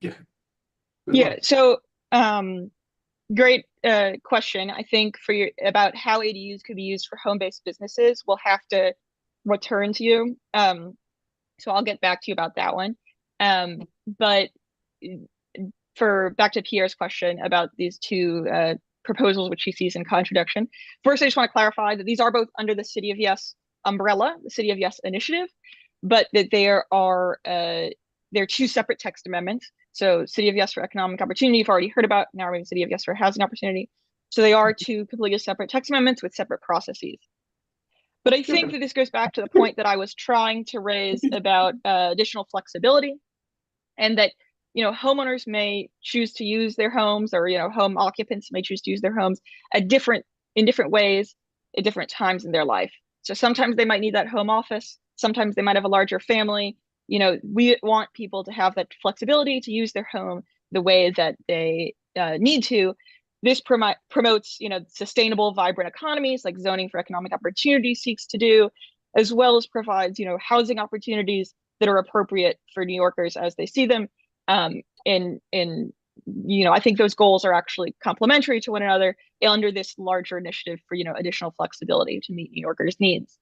Speaker 5: Yeah. So great question. I think about how ADUs could be used for home-based businesses, we'll have to return to you. So I'll get back to you about that one. But back to Pierre's question about these two proposals, which he sees in contradiction. First, I just want to clarify that these are both under the City of Yes umbrella, the City of Yes initiative, but that they're two separate text amendments. So City of Yes for Economic Opportunity, you've already heard about. Now we're in City of Yes for Housing Opportunity. So they are two completely separate text amendments with separate processes. But I think that this goes back to the point that I was trying to raise about additional flexibility, and that, homeowners may choose to use their homes, or, home occupants may choose to use their homes in different ways at different times in their life. So sometimes they might need that home office. Sometimes they might have a larger family. We want people to have that flexibility to use their home the way that they need to. This promotes, sustainable, vibrant economies, like zoning for economic opportunity seeks to do, as well as provides, housing opportunities that are appropriate for New Yorkers as they see them. I think those goals are actually complementary to one another under this larger initiative for, additional flexibility to meet New Yorkers' needs.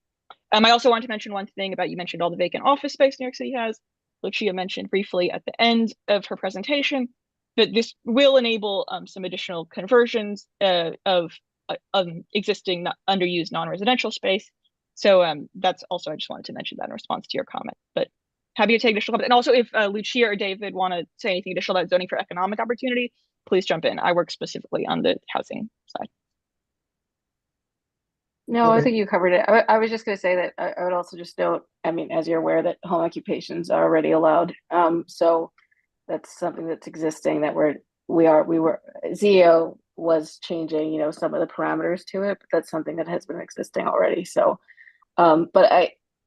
Speaker 5: I also want to mention one thing about, you mentioned all the vacant office space New York City has. Lucia mentioned briefly at the end of her presentation that this will enable some additional conversions of existing underused non-residential space. So that's also, I just wanted to mention that in response to your comment, but happy to take additional comment. And also, if Lucia or David want to say anything additional about zoning for economic opportunity, please jump in. I work specifically on the housing side.
Speaker 4: No, I think you covered it. I was just going to say that I would also just note, as you're aware, that home occupations are already allowed. So that's something that's existing, that ZEO was changing, some of the parameters to it, but that's something that has been existing already. So, it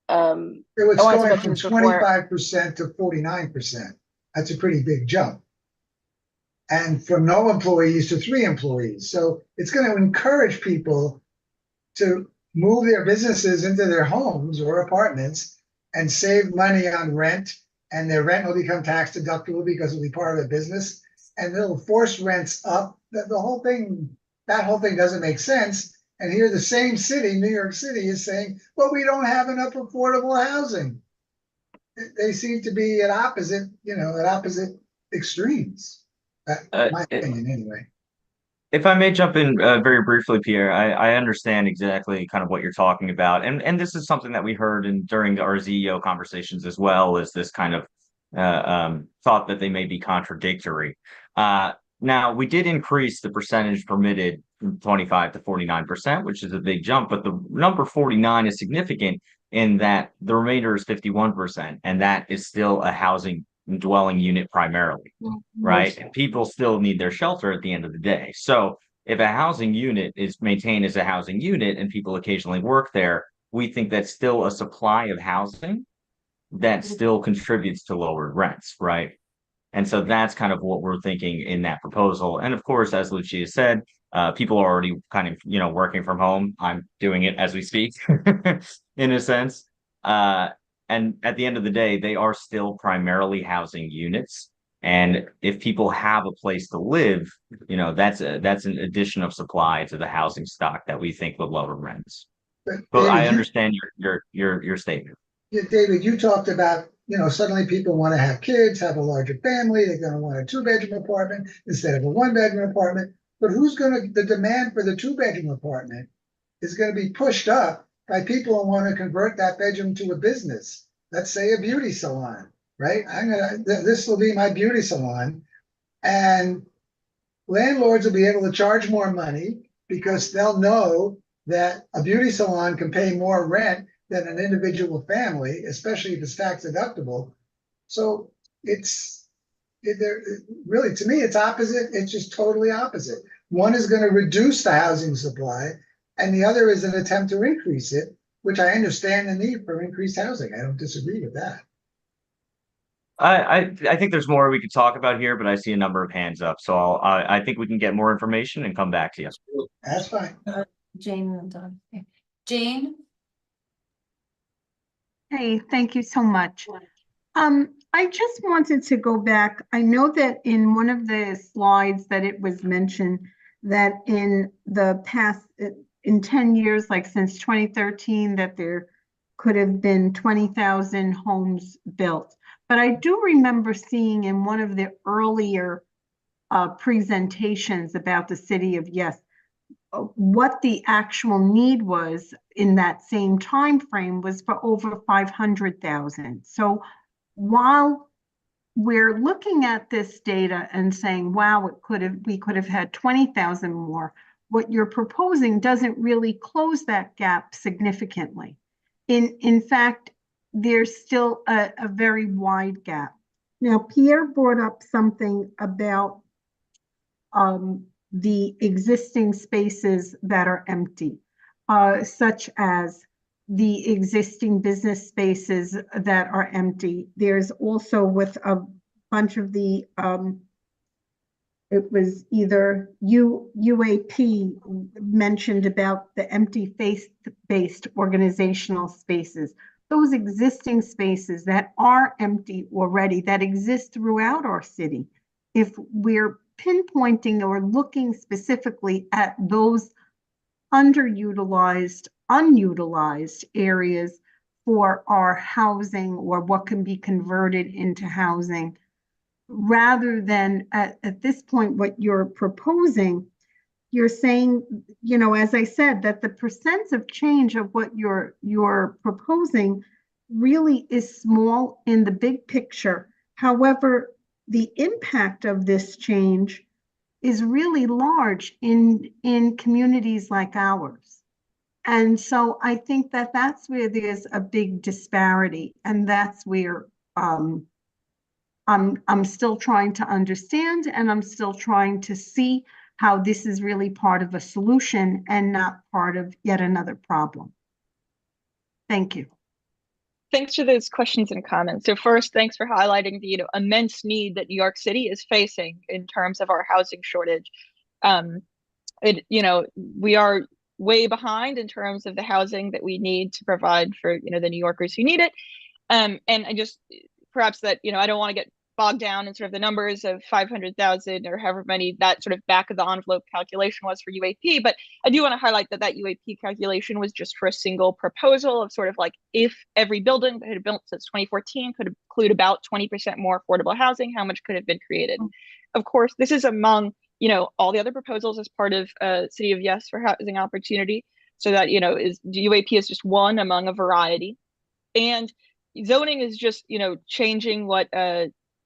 Speaker 10: was going from 25% to 49%. That's a pretty big jump. And from no employees to 3 employees. So it's going to encourage people to move their businesses into their homes or apartments and save money on rent, and their rent will become tax deductible because it'll be part of the business, and they'll force rents up. That whole thing doesn't make sense. And here the same city, New York City, is saying, well, we don't have enough affordable housing. They seem to be at opposite extremes. My opinion, anyway.
Speaker 6: If I may jump in very briefly, Pierre, I understand exactly kind of what you're talking about. And this is something that we heard during our ZEO conversations as well, is this kind of thought that they may be contradictory. Now, we did increase the percentage permitted from 25 to 49%, which is a big jump, but the number 49 is significant in that the remainder is 51%, and that is still a housing dwelling unit primarily, right? And people still need their shelter at the end of the day. So if a housing unit is maintained as a housing unit and people occasionally work there, we think that's still a supply of housing that still contributes to lowered rents, right? And so that's kind of what we're thinking in that proposal. And of course, as Lucia said, people are already kind of, working from home. I'm doing it as we speak, in a sense. And at the end of the day, they are still primarily housing units. And if people have a place to live, that's an addition of supply to the housing stock that we think will lower rents. But I understand your statement.
Speaker 10: Yeah, David, you talked about, suddenly people want to have kids, have a larger family. They're going to want a 2-bedroom apartment instead of a 1-bedroom apartment. But the demand for the 2-bedroom apartment is going to be pushed up by people who want to convert that bedroom to a business. Let's say a beauty salon, right? This will be my beauty salon, and landlords will be able to charge more money because they'll know that a beauty salon can pay more rent than an individual family, especially if it's tax deductible. So really, to me, it's opposite. It's just totally opposite. One is going to reduce the housing supply, and the other is an attempt to increase it, which I understand the need for increased housing. I don't disagree with that.
Speaker 6: I think there's more we could talk about here, but I see a number of hands up. So I think we can get more information and come back to you.
Speaker 10: That's fine.
Speaker 1: Jane and Don.
Speaker 3: Jane?
Speaker 11: Hey, thank you so much. I just wanted to go back. I know that in one of the slides that it was mentioned that in the past, in 10 years, like since 2013, that there could have been 20,000 homes built. But I do remember seeing in one of the earlier presentations about the city of Yes, what the actual need was in that same time frame was for over 500,000. So while we're looking at this data and saying, wow, we could have had 20,000 more, what you're proposing doesn't really close that gap significantly. In fact, there's still a very wide gap. Now, Pierre brought up something about the existing spaces that are empty, such as the existing business spaces that are empty. There's also with a bunch of the, it was either UAP mentioned about the empty face-based organizational spaces. Those existing spaces that are empty already, that exist throughout our city. If we're pinpointing or looking specifically at those underutilized, unutilized areas for our housing or what can be converted into housing, rather than at this point, what you're proposing, you're saying, you know, as I said, that the percents of change of what you're proposing really is small in the big picture. However, the impact of this change is really large in communities like ours. And so I think that that's where there's a big disparity, and that's where I'm still trying to understand, and I'm still trying to see how this is really part of a solution and not part of yet another problem. Thank you.
Speaker 5: Thanks for those questions and comments. So first, thanks for highlighting the immense need that New York City is facing in terms of our housing shortage. We are way behind in terms of the housing that we need to provide for the New Yorkers who need it. And I just perhaps that I don't want to get bogged down in sort of the numbers of 500,000 or however many that sort of back of the envelope calculation was for UAP, but I do want to highlight that UAP calculation was just for a single proposal of sort of like if every building that had been built since 2014 could include about 20% more affordable housing, how much could have been created? Of course, this is among all the other proposals as part of City of Yes for Housing Opportunity, so that is UAP is just one among a variety, and zoning is just changing what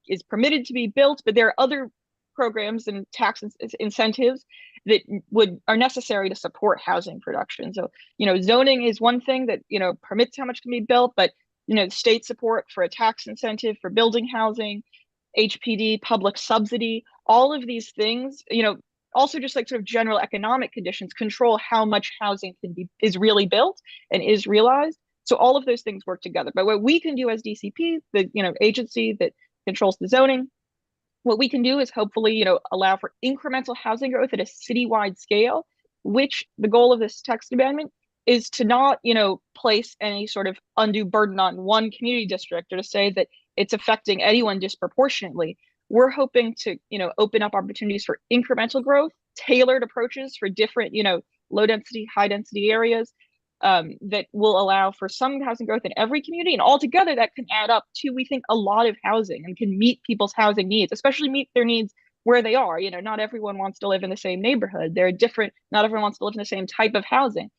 Speaker 5: is permitted to be built, but there are other programs and tax incentives that are necessary to support housing production. So, zoning is one thing that, permits how much can be built, but, state support for a tax incentive for building housing, HPD, public subsidy, all of these things, also just like sort of general economic conditions control how much housing is really built and is realized. So all of those things work together. But what we can do as DCP, the agency that controls the zoning, what we can do is hopefully allow for incremental housing growth at a citywide scale, which the goal of this text amendment is to not place any sort of undue burden on one community district or to say that it's affecting anyone disproportionately. We're hoping to open up opportunities for incremental growth, tailored approaches for different low density, high density areas, that will allow for some housing growth in every community, and altogether that can add up to, we think, a lot of housing and can meet people's housing needs, especially meet their needs where they are. Not everyone wants to live in the same neighborhood. Not everyone wants to live in the same type of housing.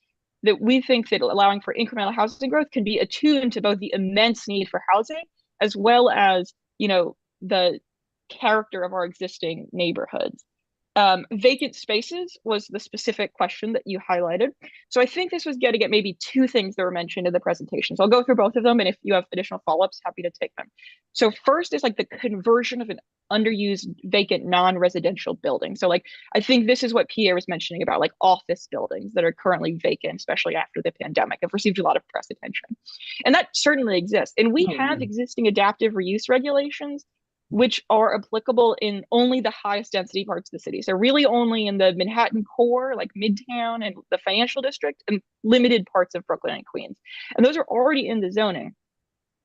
Speaker 5: That we think that allowing for incremental housing growth can be attuned to both the immense need for housing as well as the character of our existing neighborhoods. Vacant spaces was the specific question that you highlighted. So I think this was getting at maybe two things that were mentioned in the presentation. So I'll go through both of them, and if you have additional follow-ups, happy to take them. So first is like the conversion of an underused vacant non-residential building. So like I think this is what Pierre was mentioning about, like office buildings that are currently vacant, especially after the pandemic, have received a lot of press attention. And that certainly exists. And we have existing adaptive reuse regulations which are applicable in only the highest density parts of the city. So really only in the Manhattan core, like Midtown and the financial district, and limited parts of Brooklyn and Queens. And those are already in the zoning.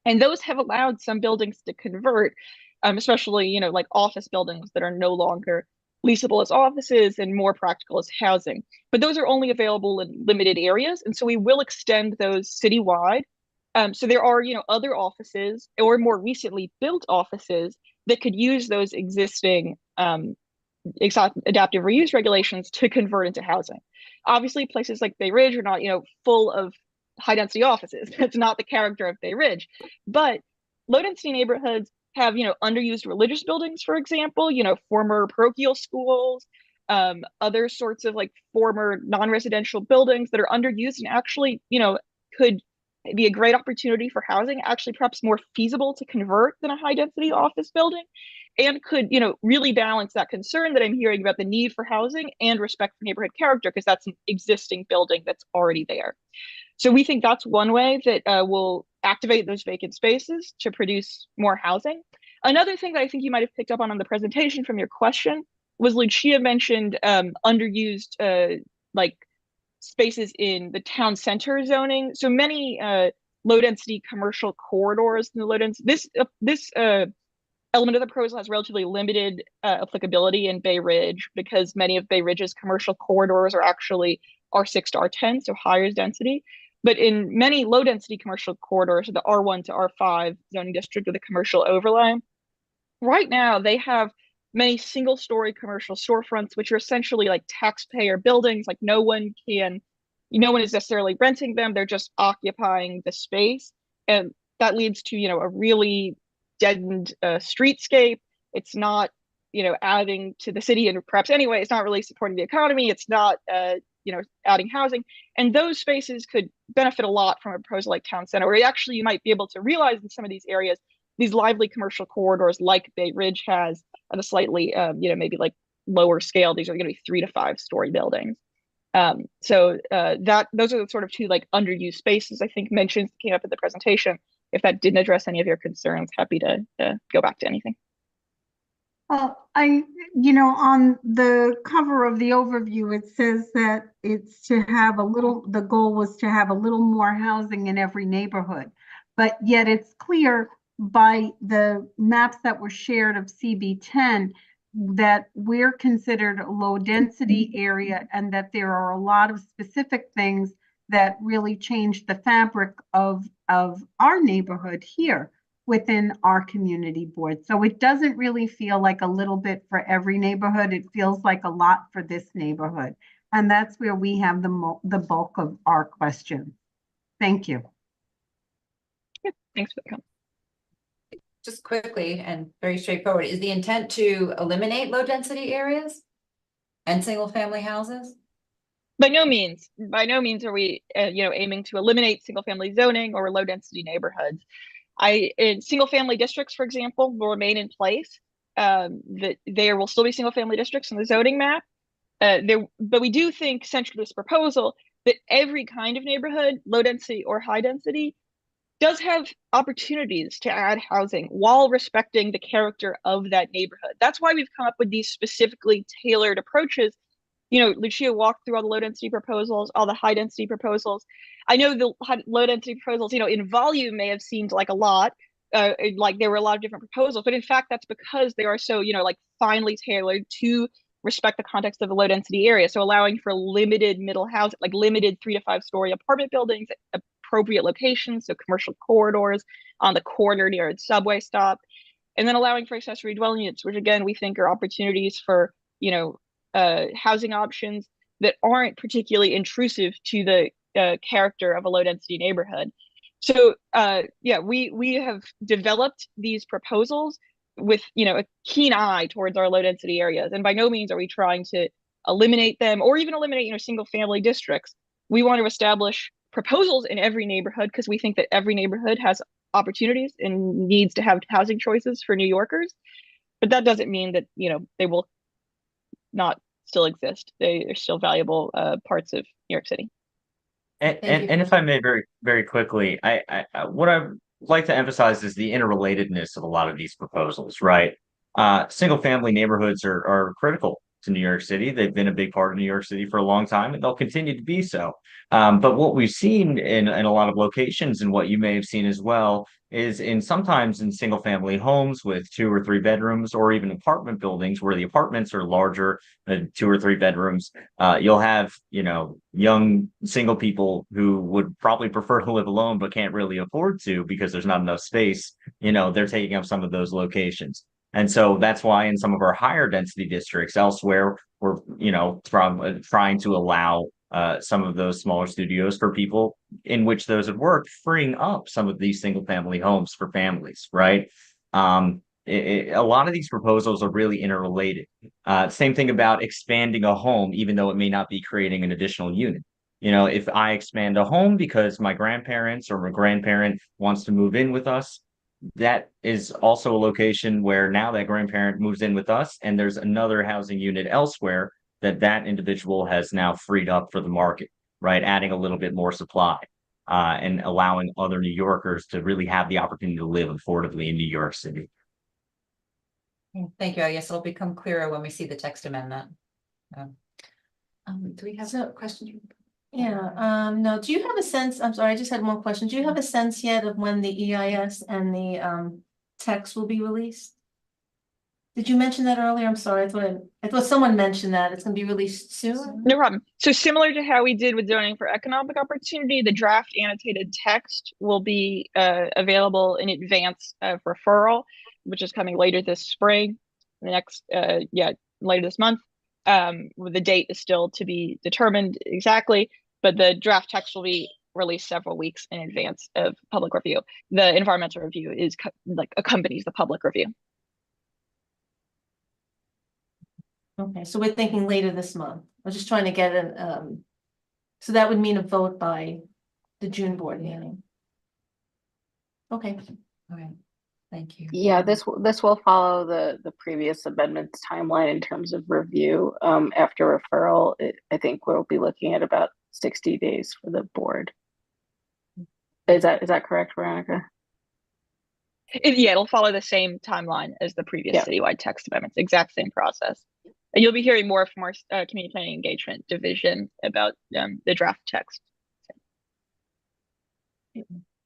Speaker 5: And those have allowed some buildings to convert, especially, like office buildings that are no longer leasable as offices and more practical as housing. But those are only available in limited areas. And so we will extend those citywide So there are, other offices or more recently built offices that could use those existing adaptive reuse regulations to convert into housing. Obviously, places like Bay Ridge are not, full of high density offices. That's not the character of Bay Ridge. But low density neighborhoods have, underused religious buildings, for example, former parochial schools, other sorts of like former non-residential buildings that are underused and actually, could be a great opportunity for housing, actually perhaps more feasible to convert than a high density office building, and could, really balance that concern that I'm hearing about the need for housing and respect for neighborhood character, because that's an existing building that's already there. So we think that's one way that will activate those vacant spaces to produce more housing. Another thing that I think you might have picked up on the presentation from your question was Lucia mentioned underused like spaces in the town center zoning. So many low density commercial corridors in the low density. This element of the proposal has relatively limited applicability in Bay Ridge because many of Bay Ridge's commercial corridors are actually R6 to R10, so higher density. But in many low density commercial corridors, the R1 to R5 zoning district with a commercial overlay, right now they have many single story commercial storefronts, which are essentially like taxpayer buildings. Like no one is necessarily renting them. They're just occupying the space. And that leads to, a really deadened streetscape. It's not, adding to the city, and perhaps anyway, it's not really supporting the economy. It's not, adding housing. And those spaces could benefit a lot from a proposal like Town Center, where actually you might be able to realize in some of these areas, these lively commercial corridors like Bay Ridge has at a slightly, maybe like lower scale. These are going to be 3 to 5 story buildings. So those are the sort of two like underused spaces I think mentions came up in the presentation. If that didn't address any of your concerns, happy to go back to anything.
Speaker 11: Well, on the cover of the overview, it says that it's to have the goal was to have a little more housing in every neighborhood. But yet it's clear by the maps that were shared of CB10 that we're considered a low density area, and that there are a lot of specific things that really change the fabric of our neighborhood here within our community board. So it doesn't really feel like a little bit for every neighborhood. It feels like a lot for this neighborhood. And that's where we have the bulk of our questions. Thank you.
Speaker 5: Thanks for the comment.
Speaker 3: Just quickly and very straightforward, is the intent to eliminate low density areas and single family houses?
Speaker 5: By no means are we, aiming to eliminate single family zoning or low density neighborhoods. In single family districts, for example, will remain in place. That there will still be single family districts in the zoning map. But we do think central to this proposal that every kind of neighborhood, low density or high density, does have opportunities to add housing while respecting the character of that neighborhood. That's why we've come up with these specifically tailored approaches. Lucia walked through all the low density proposals, all the high density proposals. I know the low density proposals, in volume may have seemed like a lot, like there were a lot of different proposals, but in fact, that's because they are so, like finely tailored to respect the context of the low density area. So allowing for limited middle house, like limited 3 to 5 story apartment buildings, appropriate locations, so commercial corridors on the corner near a subway stop, and then allowing for accessory dwelling units, which again, we think are opportunities for, housing options that aren't particularly intrusive to the character of a low density neighborhood. So we have developed these proposals with a keen eye towards our low density areas, and by no means are we trying to eliminate them or even eliminate single family districts. We want to establish proposals in every neighborhood because we think that every neighborhood has opportunities and needs to have housing choices for New Yorkers. But that doesn't mean that they will not still exist. They are still valuable parts of New York City.
Speaker 6: And if I may very, very quickly, what I would like to emphasize is the interrelatedness of a lot of these proposals, right? Single family neighborhoods are critical to New York City. They've been a big part of New York City for a long time, and they'll continue to be so. But what we've seen in a lot of locations, and what you may have seen as well, is sometimes in single family homes with 2 or 3 bedrooms, or even apartment buildings where the apartments are larger than 2 or 3 bedrooms. You'll have, young single people who would probably prefer to live alone but can't really afford to because there's not enough space. They're taking up some of those locations. And so that's why in some of our higher density districts elsewhere, we're, trying to allow some of those smaller studios for people in which those would work, freeing up some of these single family homes for families, right? A lot of these proposals are really interrelated. Same thing about expanding a home, even though it may not be creating an additional unit. If I expand a home because my grandparents or my grandparent wants to move in with us, that is also a location where now that grandparent moves in with us, and there's another housing unit elsewhere that individual has now freed up for the market, right? Adding a little bit more supply, and allowing other New Yorkers to really have the opportunity to live affordably in New York City.
Speaker 3: Thank you. I guess it'll become clearer when we see the text amendment. Do we have
Speaker 1: So-
Speaker 3: a question?
Speaker 1: Yeah, no, do you have a sense, I'm sorry, I just had one question. Do you have a sense yet of when the EIS and the text will be released? Did you mention that earlier? I'm sorry, I thought someone mentioned that it's gonna be released soon.
Speaker 5: No problem. So similar to how we did with zoning for economic opportunity, the draft annotated text will be available in advance of referral, which is coming later this spring, later this month. The date is still to be determined exactly, but the draft text will be released several weeks in advance of public review. The environmental review is accompanies the public review.
Speaker 1: Okay, so we're thinking later this month. I was just trying to get so that would mean a vote by the June board meeting. Okay.
Speaker 3: All right. Thank you.
Speaker 4: Yeah, this will follow the previous amendments timeline in terms of review. After referral, I think we'll be looking at about 60 days for the board. Is that correct, Veronica?
Speaker 5: It'll follow the same timeline as the previous citywide text amendments, exact same process. And you'll be hearing more from our community planning engagement division about the draft text.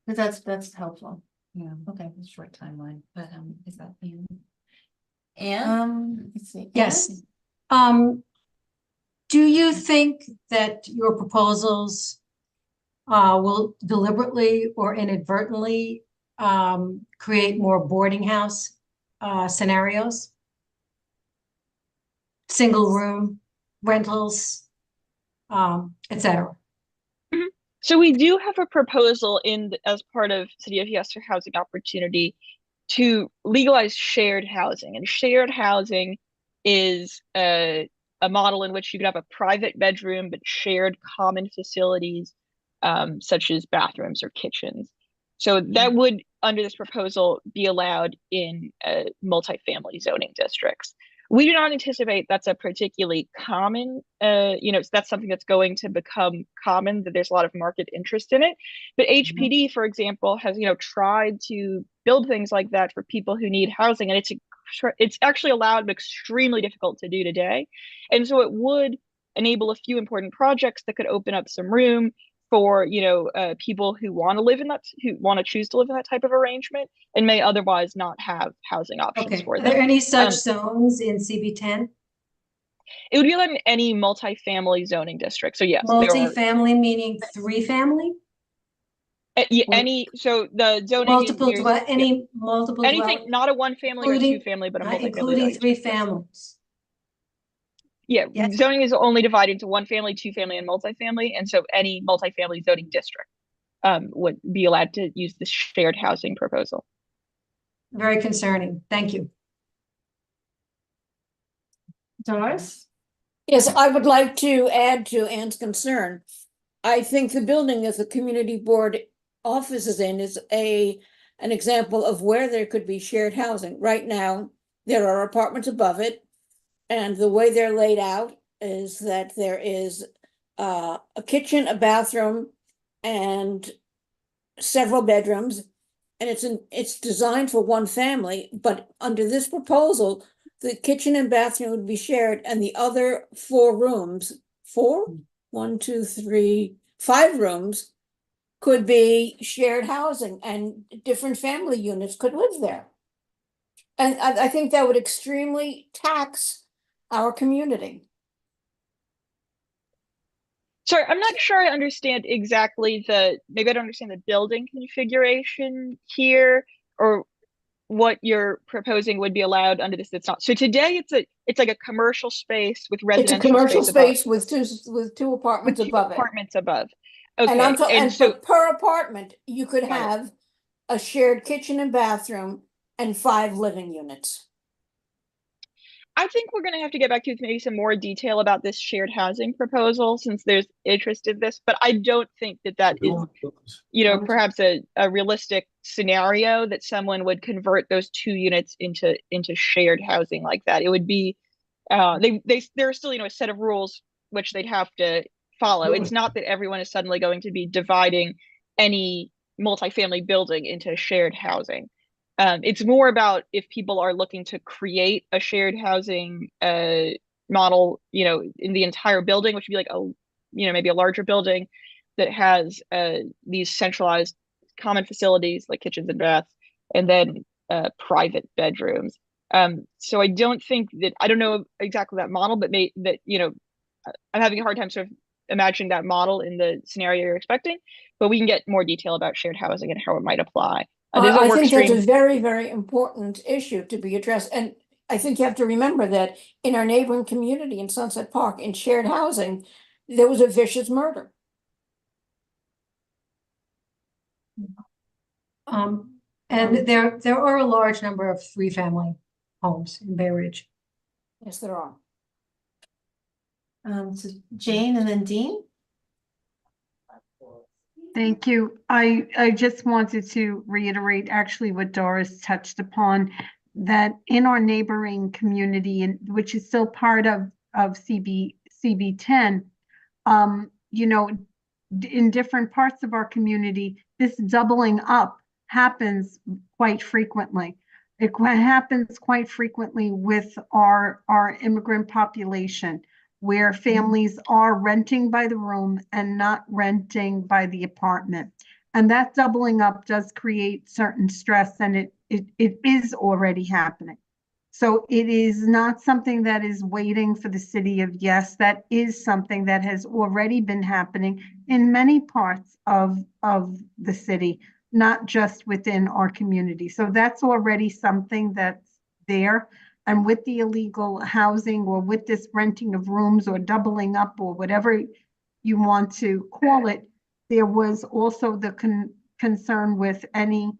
Speaker 1: Because that's helpful.
Speaker 3: Yeah.
Speaker 1: Okay.
Speaker 3: Short timeline, but is that the and
Speaker 1: Let's see.
Speaker 9: Yes. Do you think that your proposals will deliberately or inadvertently create more boarding house scenarios? Single room rentals, etc.
Speaker 5: So we do have a proposal as part of City of Yes for Housing Opportunity to legalize shared housing. And shared housing is a model in which you could have a private bedroom but shared common facilities, such as bathrooms or kitchens. So that would, under this proposal, be allowed in multifamily zoning districts. We do not anticipate that's a particularly common, that's something that's going to become common, that there's a lot of market interest in it. But HPD, for example, has, tried to build things like that for people who need housing. And it's actually allowed, but extremely difficult to do today. And so it would enable a few important projects that could open up some room for people who want to choose to live in that type of arrangement and may otherwise not have housing options
Speaker 9: Okay.
Speaker 5: for
Speaker 9: Are
Speaker 5: them.
Speaker 9: there any such zones in CB10?
Speaker 5: It would be allowed in any multifamily zoning district. So yes,
Speaker 9: Multifamily meaning 3 family?
Speaker 5: So the zoning
Speaker 9: Multiple
Speaker 5: anything
Speaker 9: dwelling,
Speaker 5: not a 1 family or 2 family, but a multifamily,
Speaker 9: including 3 families.
Speaker 5: Yeah,
Speaker 9: Yes.
Speaker 5: zoning is only divided into 1 family, 2 family, and multifamily, and so any multifamily zoning district would be allowed to use the shared housing proposal.
Speaker 9: Very concerning. Thank you.
Speaker 1: Doris?
Speaker 8: Yes, I would like to add to Ann's concern. I think the building that the community board office is in is an example of where there could be shared housing. Right now, there are apartments above it, and the way they're laid out is that there is a kitchen, a bathroom, and several bedrooms, and it's designed for 1 family. But under this proposal, the kitchen and bathroom would be shared, and the other 4 rooms, 4? 1, 2, 3, 5 rooms could be shared housing, and different family units could live there. And I think that would extremely tax our community.
Speaker 5: Sorry, I'm not sure I understand exactly maybe I don't understand the building configuration here, or what you're proposing would be allowed under this that's not. So today it's like a commercial space with
Speaker 8: It's a
Speaker 5: residential
Speaker 8: commercial
Speaker 5: space above,
Speaker 8: space with 2
Speaker 5: with
Speaker 8: apartments
Speaker 5: 2
Speaker 8: above it.
Speaker 5: apartments above.
Speaker 8: And
Speaker 5: Okay, and so
Speaker 8: but per apartment, you could
Speaker 5: got it.
Speaker 8: have a shared kitchen and bathroom and 5 living units.
Speaker 5: I think we're going to have to get back to you with maybe some more detail about this shared housing proposal, since there's interest in this, but I don't think that is, perhaps a realistic scenario that someone would convert those 2 units into shared housing like that. It would be, there's still, a set of rules which they'd have to follow. It's not that everyone is suddenly going to be dividing any multifamily building into shared housing. It's more about if people are looking to create a shared housing model, in the entire building, which would be like maybe a larger building that has these centralized common facilities like kitchens and baths, and then private bedrooms. So I don't know exactly that model, but I'm having a hard time sort of imagining that model in the scenario you're expecting, but we can get more detail about shared housing and how it might apply.
Speaker 8: I think that's a very, very important issue to be addressed. And I think you have to remember that in our neighboring community in Sunset Park, in shared housing, there was a vicious murder.
Speaker 9: And there are a large number of 3-family homes in Bay Ridge.
Speaker 8: Yes, there are.
Speaker 1: So Jane and then Dean.
Speaker 11: Thank you. I just wanted to reiterate actually what Doris touched upon, that in our neighboring community, and which is still part of CB10, in different parts of our community, this doubling up happens quite frequently. It happens quite frequently with our immigrant population, where families are renting by the room and not renting by the apartment. And that doubling up does create certain stress, and it is already happening. So it is not something that is waiting for the city of Yes. That is something that has already been happening in many parts of the city, not just within our community. So that's already something that's there. And with the illegal housing, or with this renting of rooms, or doubling up, or whatever you want to call it, there was also the concern with any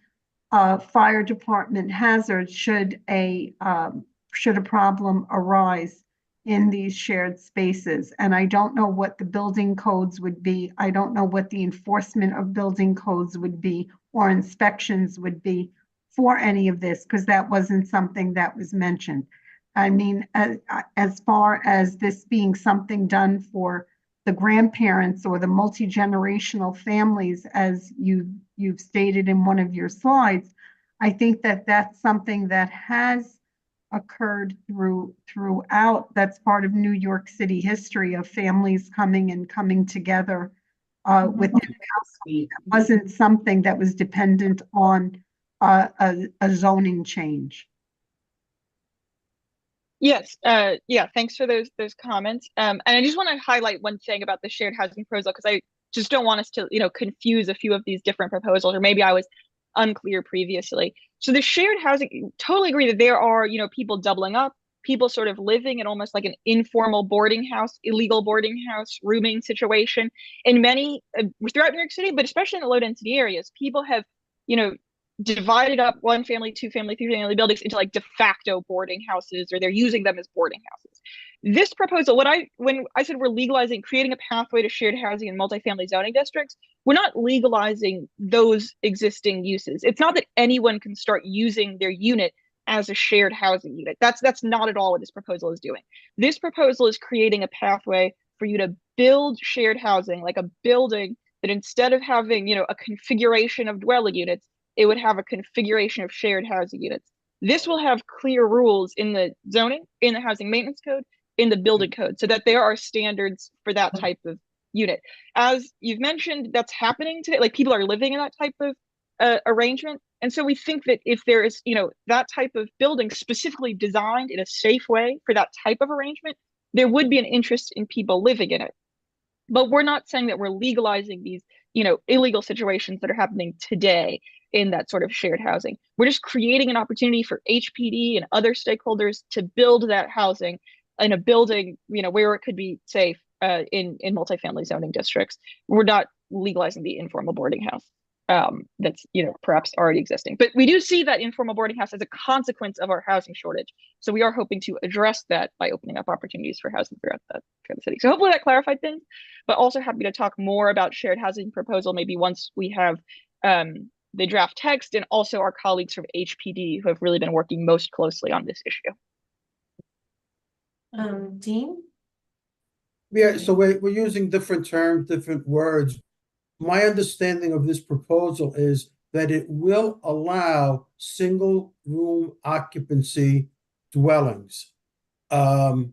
Speaker 11: fire department hazard should a problem arise in these shared spaces. And I don't know what the building codes would be. I don't know what the enforcement of building codes would be, or inspections would be for any of this, because that wasn't something that was mentioned. I mean, as far as this being something done for the grandparents or the multi-generational families, as you've stated in one of your slides, I think that that's something that has occurred throughout. That's part of New York City history, of families coming together within the household. It wasn't something that was dependent on a zoning change.
Speaker 5: Yes, yeah, thanks for those comments. And I just want to highlight one thing about the shared housing proposal, because I just don't want us to, confuse a few of these different proposals, or maybe I was unclear previously. So the shared housing, totally agree that there are, people doubling up, people sort of living in almost like an informal boarding house, illegal boarding house, rooming situation in many, throughout New York City, but especially in the low density areas. People have, divided up 1 family, 2 family, 3 family buildings into like de facto boarding houses, or they're using them as boarding houses. This proposal, when I said we're legalizing, creating a pathway to shared housing in multifamily zoning districts, we're not legalizing those existing uses. It's not that anyone can start using their unit as a shared housing unit. That's not at all what this proposal is doing. This proposal is creating a pathway for you to build shared housing, like a building that, instead of having, a configuration of dwelling units, it would have a configuration of shared housing units. This will have clear rules in the zoning, in the housing maintenance code, in the building code, so that there are standards for that type of unit. As you've mentioned, that's happening today. Like, people are living in that type of arrangement. And so we think that if there is, that type of building specifically designed in a safe way for that type of arrangement, there would be an interest in people living in it. But we're not saying that we're legalizing these, illegal situations that are happening today in that sort of shared housing. We're just creating an opportunity for HPD and other stakeholders to build that housing in a building, where it could be safe in multifamily zoning districts. We're not legalizing the informal boarding house. That's perhaps already existing, but we do see that informal boarding house as a consequence of our housing shortage. So we are hoping to address that by opening up opportunities for housing throughout the city. So hopefully that clarified things, but also happy to talk more about shared housing proposal maybe once we have the draft text, and also our colleagues from HPD who have really been working most closely on this issue.
Speaker 1: Dean?
Speaker 7: Yeah, so we're using different terms, different words. My understanding of this proposal is that it will allow single room occupancy dwellings. Who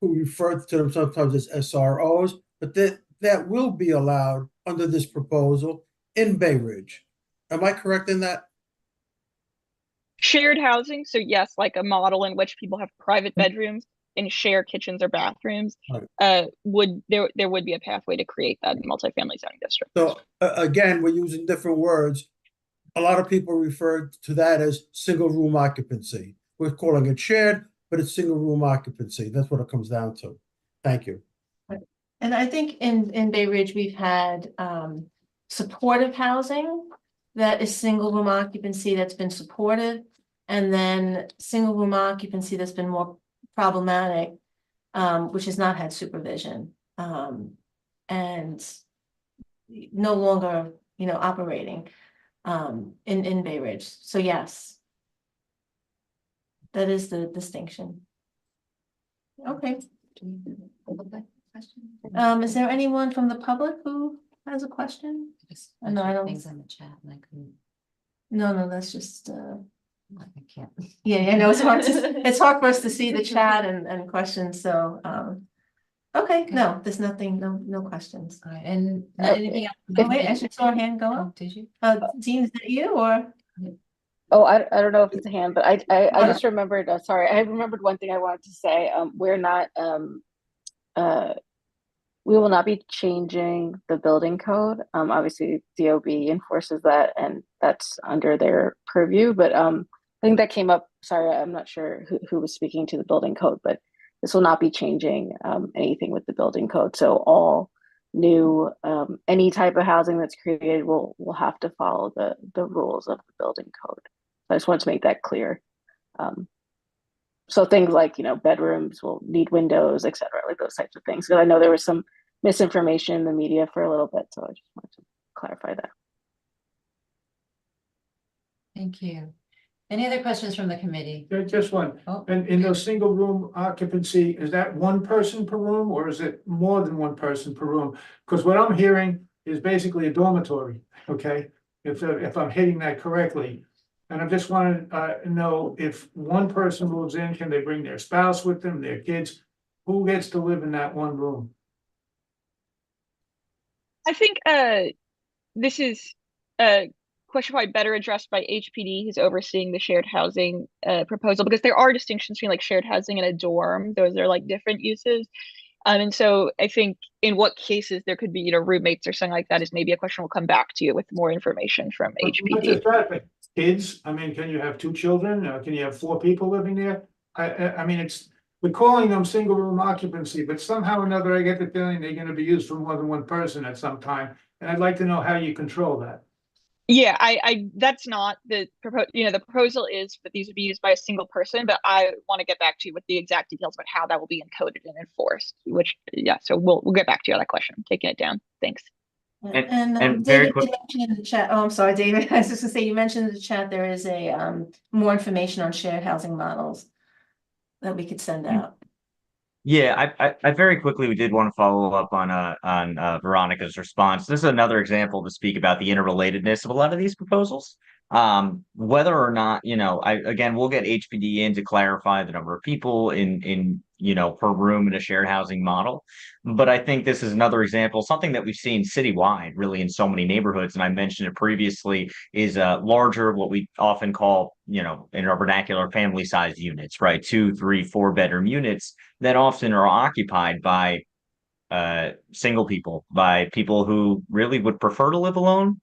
Speaker 7: refer to them sometimes as SROs, but that will be allowed under this proposal in Bay Ridge. Am I correct in that?
Speaker 5: Shared housing, so yes, like a model in which people have private bedrooms and share kitchens or bathrooms, there would be a pathway to create that in multifamily zoning district.
Speaker 7: So again, we're using different words. A lot of people refer to that as single room occupancy. We're calling it shared, but it's single room occupancy. That's what it comes down to. Thank you.
Speaker 1: And I think in Bay Ridge, we've had supportive housing that is single room occupancy that's been supported, and then single room occupancy that's been more problematic, which has not had supervision, and no longer, operating in Bay Ridge. So yes, that is the distinction. Okay. Is there anyone from the public who has a question? No, I don't.
Speaker 3: Things in the chat, and I couldn't.
Speaker 1: No, that's just
Speaker 3: I can't.
Speaker 1: yeah, no, it's hard for us to see the chat and questions, so okay, no, there's nothing, no questions.
Speaker 3: All right, and anything else?
Speaker 1: Oh, wait, I should saw a hand go up.
Speaker 3: Did you?
Speaker 1: Dean, is that you or?
Speaker 4: Oh, I don't know if it's a hand, but I just remembered, sorry, I remembered one thing I wanted to say. We're not, we will not be changing the building code. Obviously DOB enforces that and that's under their purview, but I think that came up, sorry, I'm not sure who was speaking to the building code, but this will not be changing anything with the building code. So all new, any type of housing that's created will have to follow the rules of the building code. I just wanted to make that clear. So things like, bedrooms will need windows, et cetera, like those types of things. Because I know there was some misinformation in the media for a little bit, so I just wanted to clarify that.
Speaker 3: Thank you. Any other questions from the committee?
Speaker 2: Just one.
Speaker 3: Oh,
Speaker 2: And in those single room occupancy, is that one person per room or is it more than one person per room? Because what I'm hearing is basically a dormitory, okay? If I'm hitting that correctly. And I just want to know, if one person moves in, can they bring their spouse with them, their kids? Who gets to live in that one room?
Speaker 5: I think this is a question probably better addressed by HPD, who's overseeing the shared housing proposal, because there are distinctions between like shared housing and a dorm. Those are like different uses. And so I think in what cases there could be, roommates or something like that is maybe a question we'll come back to you with more information from
Speaker 2: Not
Speaker 5: HPD.
Speaker 2: just that, but kids, I mean, can you have 2 children? Can you have 4 people living there? I mean, we're calling them single room occupancy, but somehow or another, I get the feeling they're gonna be used for more than one person at some time. And I'd like to know how you control that.
Speaker 5: Yeah, I that's not the the proposal is that these would be used by a single person, but I want to get back to you with the exact details about how that will be encoded and enforced, which, yeah, so we'll get back to you on that question. I'm taking it down. Thanks.
Speaker 1: And
Speaker 6: very
Speaker 1: David,
Speaker 6: quick-
Speaker 1: you mentioned in the chat, oh, I'm sorry, David, I was just gonna say, you mentioned in the chat, there is a more information on shared housing models that we could send out.
Speaker 6: Yeah, I very quickly, we did want to follow up on Veronica's response. This is another example to speak about the interrelatedness of a lot of these proposals. Whether or not, again, we'll get HPD in to clarify the number of people in per room in a shared housing model. But I think this is another example, something that we've seen citywide, really, in so many neighborhoods. And I mentioned it previously, is larger, what we often call, in our vernacular, family sized units, right? 2, 3, 4 bedroom units that often are occupied by single people, by people who really would prefer to live alone,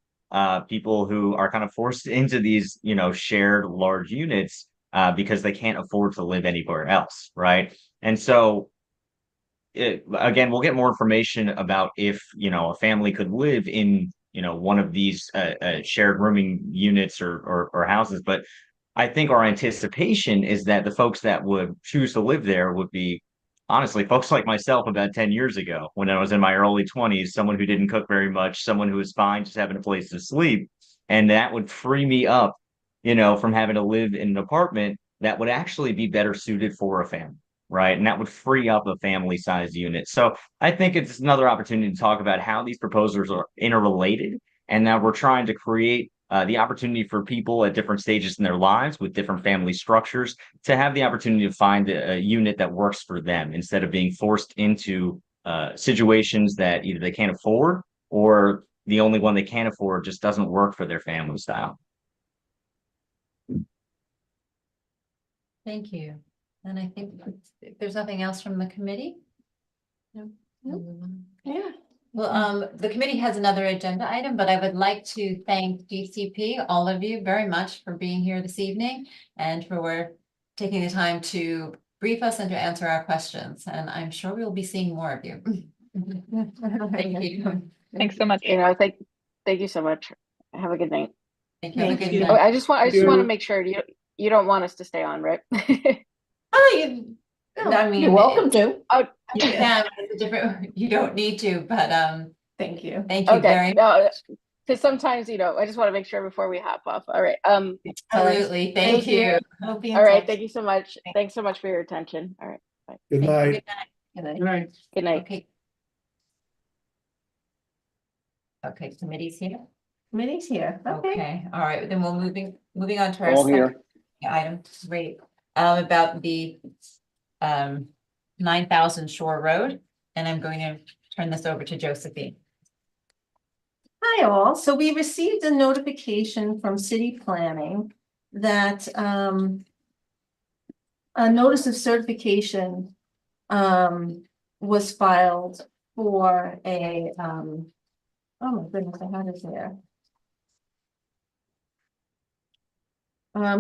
Speaker 6: people who are kind of forced into these, shared large units because they can't afford to live anywhere else, right? And so, again, we'll get more information about if, a family could live in, one of these shared rooming units or houses. But I think our anticipation is that the folks that would choose to live there would be, honestly, folks like myself about 10 years ago, when I was in my early 20s, someone who didn't cook very much, someone who was fine just having a place to sleep. And that would free me up, from having to live in an apartment that would actually be better suited for a family, right? And that would free up a family size unit. So I think it's another opportunity to talk about how these proposals are interrelated, and that we're trying to create the opportunity for people at different stages in their lives with different family structures to have the opportunity to find a unit that works for them instead of being forced into situations that either they can't afford or the only one they can't afford just doesn't work for their family style.
Speaker 3: Thank you. And I think if there's nothing else from the committee. No.
Speaker 1: Yeah.
Speaker 3: Well, the committee has another agenda item, but I would like to thank GCP, all of you, very much for being here this evening and for taking the time to brief us and to answer our questions. And I'm sure we'll be seeing more of you. Thank you.
Speaker 5: Thanks so much.
Speaker 4: Thank you so much. Have a good night.
Speaker 3: Thank you. Have a
Speaker 1: Thank
Speaker 3: good
Speaker 1: you.
Speaker 3: night.
Speaker 4: I just want to make sure you don't want us to stay on, right?
Speaker 1: Oh, I mean,
Speaker 8: You're welcome to.
Speaker 3: You can, it's a different, you don't need to, but
Speaker 1: thank you.
Speaker 3: thank you very much.
Speaker 4: Because sometimes, I just want to make sure before we hop off. All right.
Speaker 3: Absolutely. Thank you.
Speaker 1: We'll be in
Speaker 4: All right.
Speaker 1: touch.
Speaker 4: Thank you so much. Thanks so much for your attention. All right. Bye.
Speaker 7: Good
Speaker 3: Thank you.
Speaker 7: night.
Speaker 3: Good night.
Speaker 1: Good night.
Speaker 4: Good night.
Speaker 3: Okay. Okay, committee's here.
Speaker 1: Committee's here. Okay.
Speaker 3: Okay, all right, then we'll moving on to our
Speaker 12: All
Speaker 3: second
Speaker 12: here.
Speaker 3: item, great, about the 9,000 Shore Road, and I'm going to turn this over to Josephine.
Speaker 1: Hi all. So we received a notification from city planning that a notice of certification was filed for a oh my goodness, I had it there.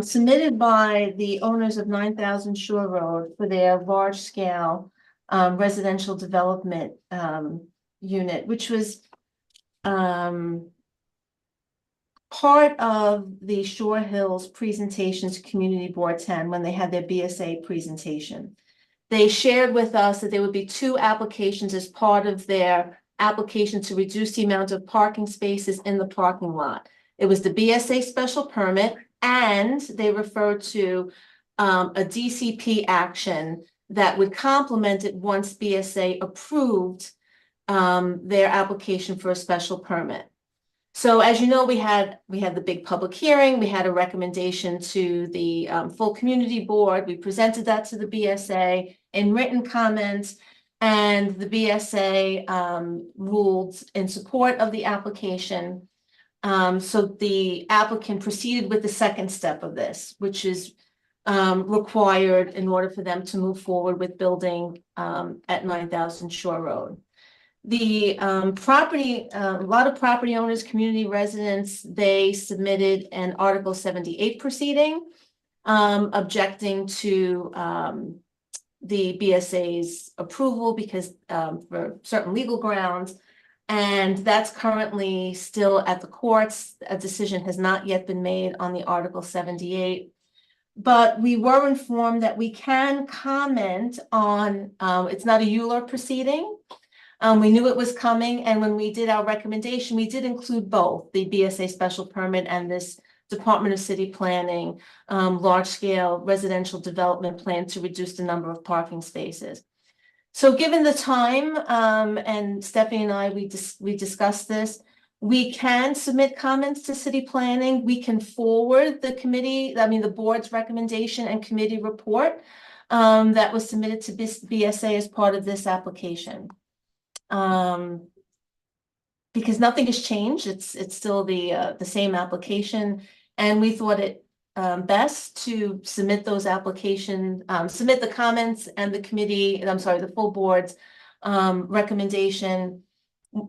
Speaker 1: Submitted by the owners of 9,000 Shore Road for their large scale residential development unit, which was part of the Shore Hills presentation to Community Board 10 when they had their BSA presentation. They shared with us that there would be 2 applications as part of their application to reduce the amount of parking spaces in the parking lot. It was the BSA special permit, and they referred to a DCP action that would complement it once BSA approved their application for a special permit. So as you know, we had the big public hearing, we had a recommendation to the full community board, we presented that to the BSA in written comments, and the BSA ruled in support of the application. So the applicant proceeded with the second step of this, which is required in order for them to move forward with building at 9,000 Shore Road. The property, a lot of property owners, community residents, they submitted an Article 78 proceeding objecting to the BSA's approval because for certain legal grounds, and that's currently still at the courts. A decision has not yet been made on the Article 78. But we were informed that we can comment on, it's not a EULA proceeding. We knew it was coming, and when we did our recommendation, we did include both the BSA special permit and this Department of City Planning large-scale residential development plan to reduce the number of parking spaces. So given the time, and Stephanie and I, we discussed this, We can submit comments to city planning. We can forward the the board's recommendation and committee report that was submitted to BSA as part of this application. Because nothing has changed. It's still the same application, and we thought it best to submit those submit the comments and the committee, and I'm sorry, the full board's recommendation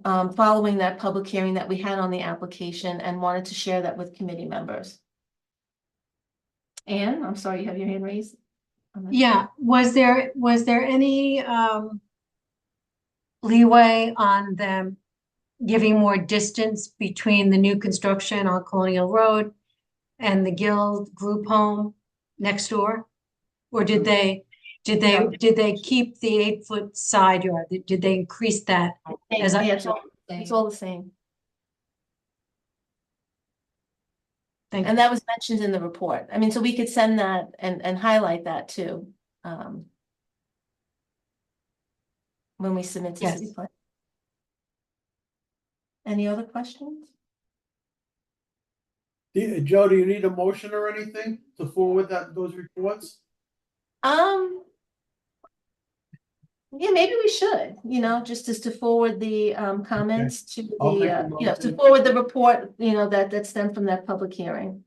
Speaker 1: following that public hearing that we had on the application, and wanted to share that with committee members. Anne, I'm sorry, you have your hand raised.
Speaker 9: Yeah, was there any leeway on them giving more distance between the new construction on Colonial Road and the Guild group home next door? Or did they keep the 8-foot side yard? Did they increase that? As I-
Speaker 1: Yeah, it's all the same.
Speaker 9: Thank
Speaker 1: And that was mentioned in the report. I mean, so we could send that and highlight that too. When we submit to
Speaker 9: Yes.
Speaker 1: city plan. Any other questions?
Speaker 7: Joe, do you need a motion or anything to forward those reports?
Speaker 1: Yeah, maybe we should, just as to forward the comments to
Speaker 7: I'll make a
Speaker 1: to
Speaker 7: motion.
Speaker 1: forward the report, that stemmed from that public hearing.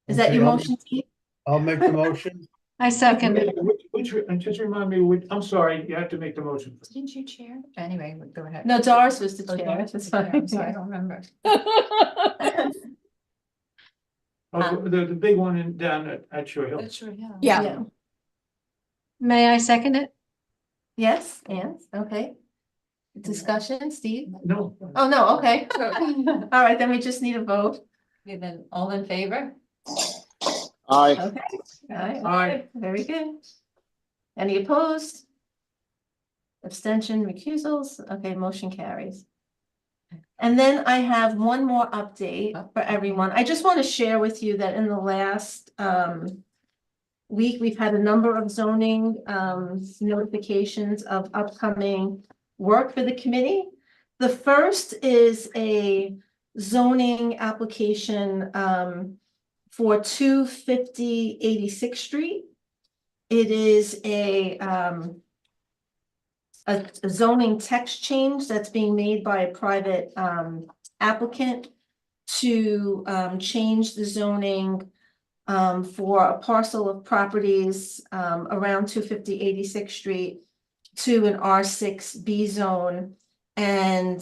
Speaker 1: Is that
Speaker 7: Okay,
Speaker 1: your
Speaker 7: I'll-
Speaker 1: motion, Steve?
Speaker 7: I'll make the motion.
Speaker 9: I second it.
Speaker 2: And just remind me, I'm sorry, you have to make the motion.
Speaker 3: Didn't you chair? Anyway, go ahead.
Speaker 1: No, Doris was the
Speaker 3: Oh,
Speaker 1: chair.
Speaker 3: Doris
Speaker 1: That's
Speaker 3: was the chair.
Speaker 1: fine.
Speaker 3: I'm sorry, I don't remember.
Speaker 2: The big one down at Shore Hill.
Speaker 8: Yeah.
Speaker 9: May I second it?
Speaker 1: Yes, Anne, okay. Discussion, Steve?
Speaker 2: No.
Speaker 1: Oh, no, okay. All right, then we just need a vote.
Speaker 3: Okay, then all in favor?
Speaker 10: Aye.
Speaker 1: Okay. All right.
Speaker 2: Aye.
Speaker 1: Very good. Any opposed? Abstention, recusals? Okay, motion carries. And then I have one more update for everyone. I just want to share with you that in the last week, we've had a number of zoning notifications of upcoming work for the committee. The first is a zoning application for 250 86th Street. It is a zoning text change that's being made by a private applicant to change the zoning for a parcel of properties around 250 86th Street to an R6B zone. And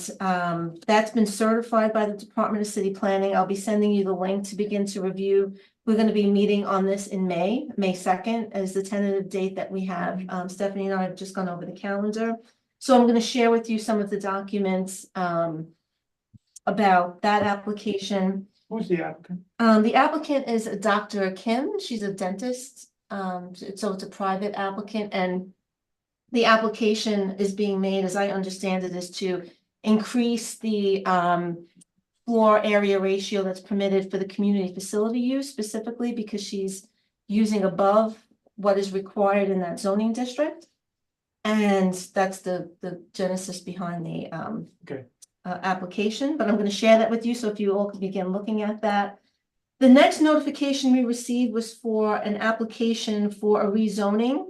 Speaker 1: that's been certified by the Department of City Planning. I'll be sending you the link to begin to review. We're going to be meeting on this in May 2nd is the tentative date that we have. Stephanie and I have just gone over the calendar. So I'm going to share with you some of the documents about that application.
Speaker 2: Who's the applicant?
Speaker 1: The applicant is Dr. Kim. She's a dentist. So it's a private applicant, and the application is being made, as I understand it, is to increase the floor area ratio that's permitted for the community facility use, specifically because she's using above what is required in that zoning district. And that's the genesis behind the application, but I'm going to share that with you. So if you all can begin looking at that. The next notification we received was for an application for a rezoning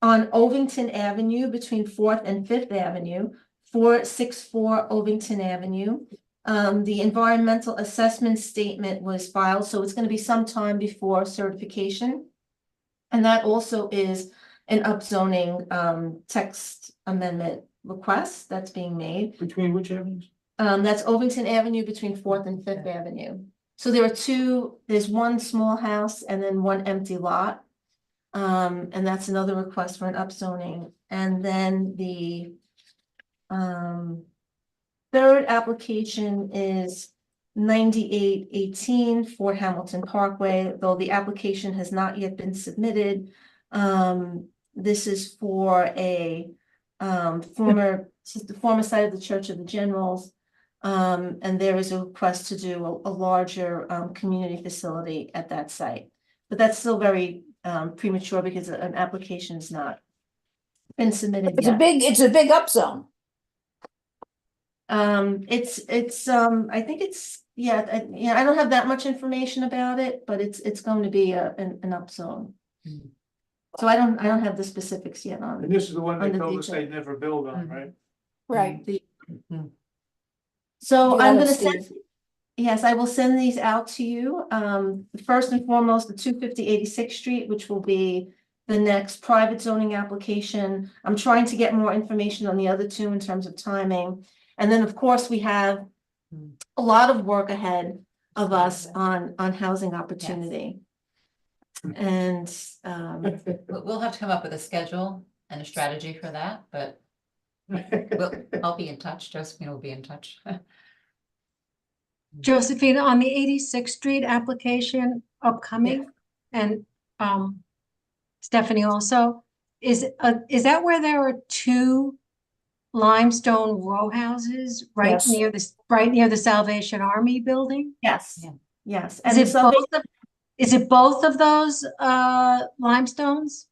Speaker 1: on Ovington Avenue between 4th and 5th Avenue, 464 Ovington Avenue. The environmental assessment statement was filed, so it's going to be some time before certification. And that also is an upzoning text amendment request that's being made.
Speaker 2: Between which avenues?
Speaker 1: That's Ovington Avenue between 4th and 5th Avenue. So there's one small house and then one empty lot. And that's another request for an upzoning. And then the third application is 9818 for Hamilton Parkway, though the application has not yet been submitted. This is for the former site of the Church of the Generals. And there is a request to do a larger community facility at that site. But that's still very premature because an application has not been submitted
Speaker 8: It's
Speaker 1: yet.
Speaker 8: a big upzone.
Speaker 1: I think it's, yeah, I don't have that much information about it, but it's going to be an upzone. So I don't have the specifics yet on
Speaker 2: And this is the one they
Speaker 1: On the
Speaker 2: told us
Speaker 1: detail.
Speaker 2: they'd never build on,
Speaker 3: Mhm.
Speaker 2: right?
Speaker 8: Right.
Speaker 1: So
Speaker 8: You
Speaker 1: I'm
Speaker 8: got it,
Speaker 1: gonna send,
Speaker 8: Steve.
Speaker 1: yes, I will send these out to you. First and foremost, the 250 86th Street, which will be the next private zoning application. I'm trying to get more information on the other two in terms of timing. And then, of course, we have a lot of work ahead of us on housing opportunity. And
Speaker 3: We'll have to come up with a schedule and a strategy for that, but I'll be in touch. Josephine will be in touch.
Speaker 9: Josephine, on the 86th Street application upcoming, and Stephanie also, is that where there are two limestone row houses right
Speaker 8: Yes.
Speaker 9: near the Salvation Army building?
Speaker 1: yes,
Speaker 3: Yeah.
Speaker 1: yes.
Speaker 9: Is
Speaker 1: And the
Speaker 9: is it both of those limestones?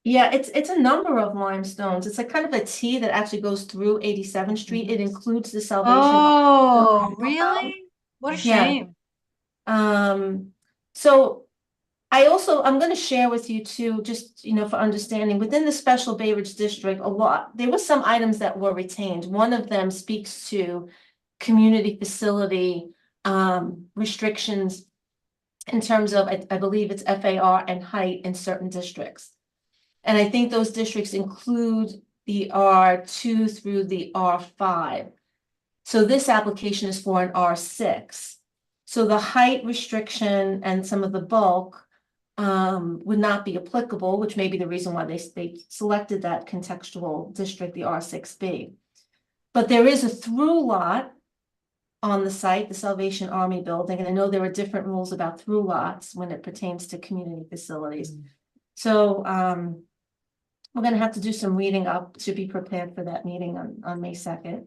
Speaker 1: Yeah, it's a number of limestones. It's like kind of a T that actually goes through 87th Street. It includes the Salvation.
Speaker 9: Oh, really? What a
Speaker 1: Yeah.
Speaker 9: shame.
Speaker 1: So I'm going to share with you too, just, for understanding, within the Special Bay Ridge District, there were some items that were retained. One of them speaks to community facility, restrictions in terms of, I believe it's FAR and height in certain districts. And I think those districts include the R2 through the R5. So this application is for an R6. So the height restriction and some of the bulk would not be applicable, which may be the reason why they selected that contextual district, the R6B. But there is a through lot on the site, the Salvation Army building, and I know there are different rules about through lots when it pertains to community facilities. So we're going to have to do some reading up to be prepared for that meeting on May 2nd.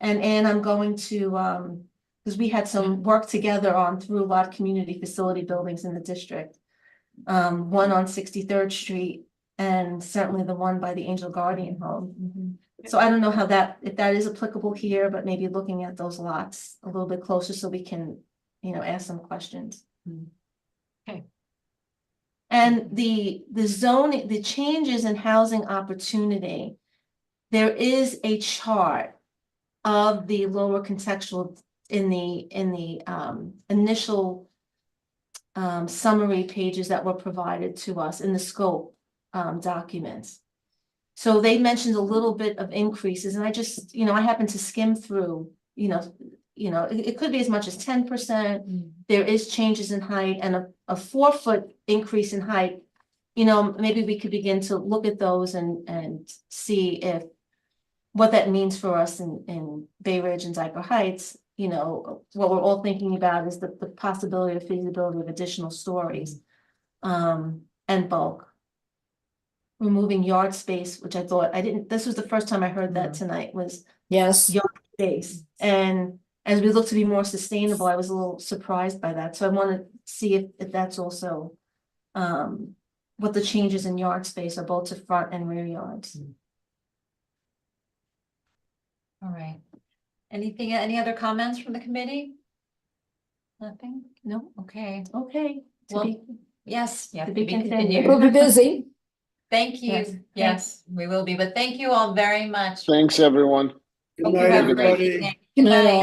Speaker 1: And I'm going to, because we had some work together on through lot community facility buildings in the district. One on 63rd Street and certainly the one by the Angel Guardian Home. So I don't know if that is applicable here, but maybe looking at those lots a little bit closer so we can, ask some questions.
Speaker 9: Okay.
Speaker 1: And the zoning, the changes in housing opportunity, there is a chart of the lower contextual in the initial summary pages that were provided to us in the scope documents. So they mentioned a little bit of increases, and I just, I happened to skim through, it could be as much as 10%. There is changes in height and a 4-foot increase in height. Maybe we could begin to look at those and see what that means for us in Bay Ridge and Ziker Heights. What we're all thinking about is the possibility of feasibility of additional stories and bulk. Removing yard space, which I thought this was the first time I heard that tonight, was
Speaker 8: Yes.
Speaker 1: yard space. And as we look to be more sustainable, I was a little surprised by that. So I want to see if that's also what the changes in yard space are, both to front and rear yards.
Speaker 3: All right. Any other comments from the committee? Nothing? No? Okay.
Speaker 1: Okay.
Speaker 3: Well, yes, yeah.
Speaker 1: to be
Speaker 3: to be
Speaker 1: continued.
Speaker 8: We'll be busy.
Speaker 3: Thank you.
Speaker 1: Yes.
Speaker 3: Yes, we will be, but thank you all very much.
Speaker 12: Thanks, everyone.
Speaker 7: Good
Speaker 3: Hope you
Speaker 7: night,
Speaker 3: have a great
Speaker 7: everybody.
Speaker 3: evening.
Speaker 8: Good night, all.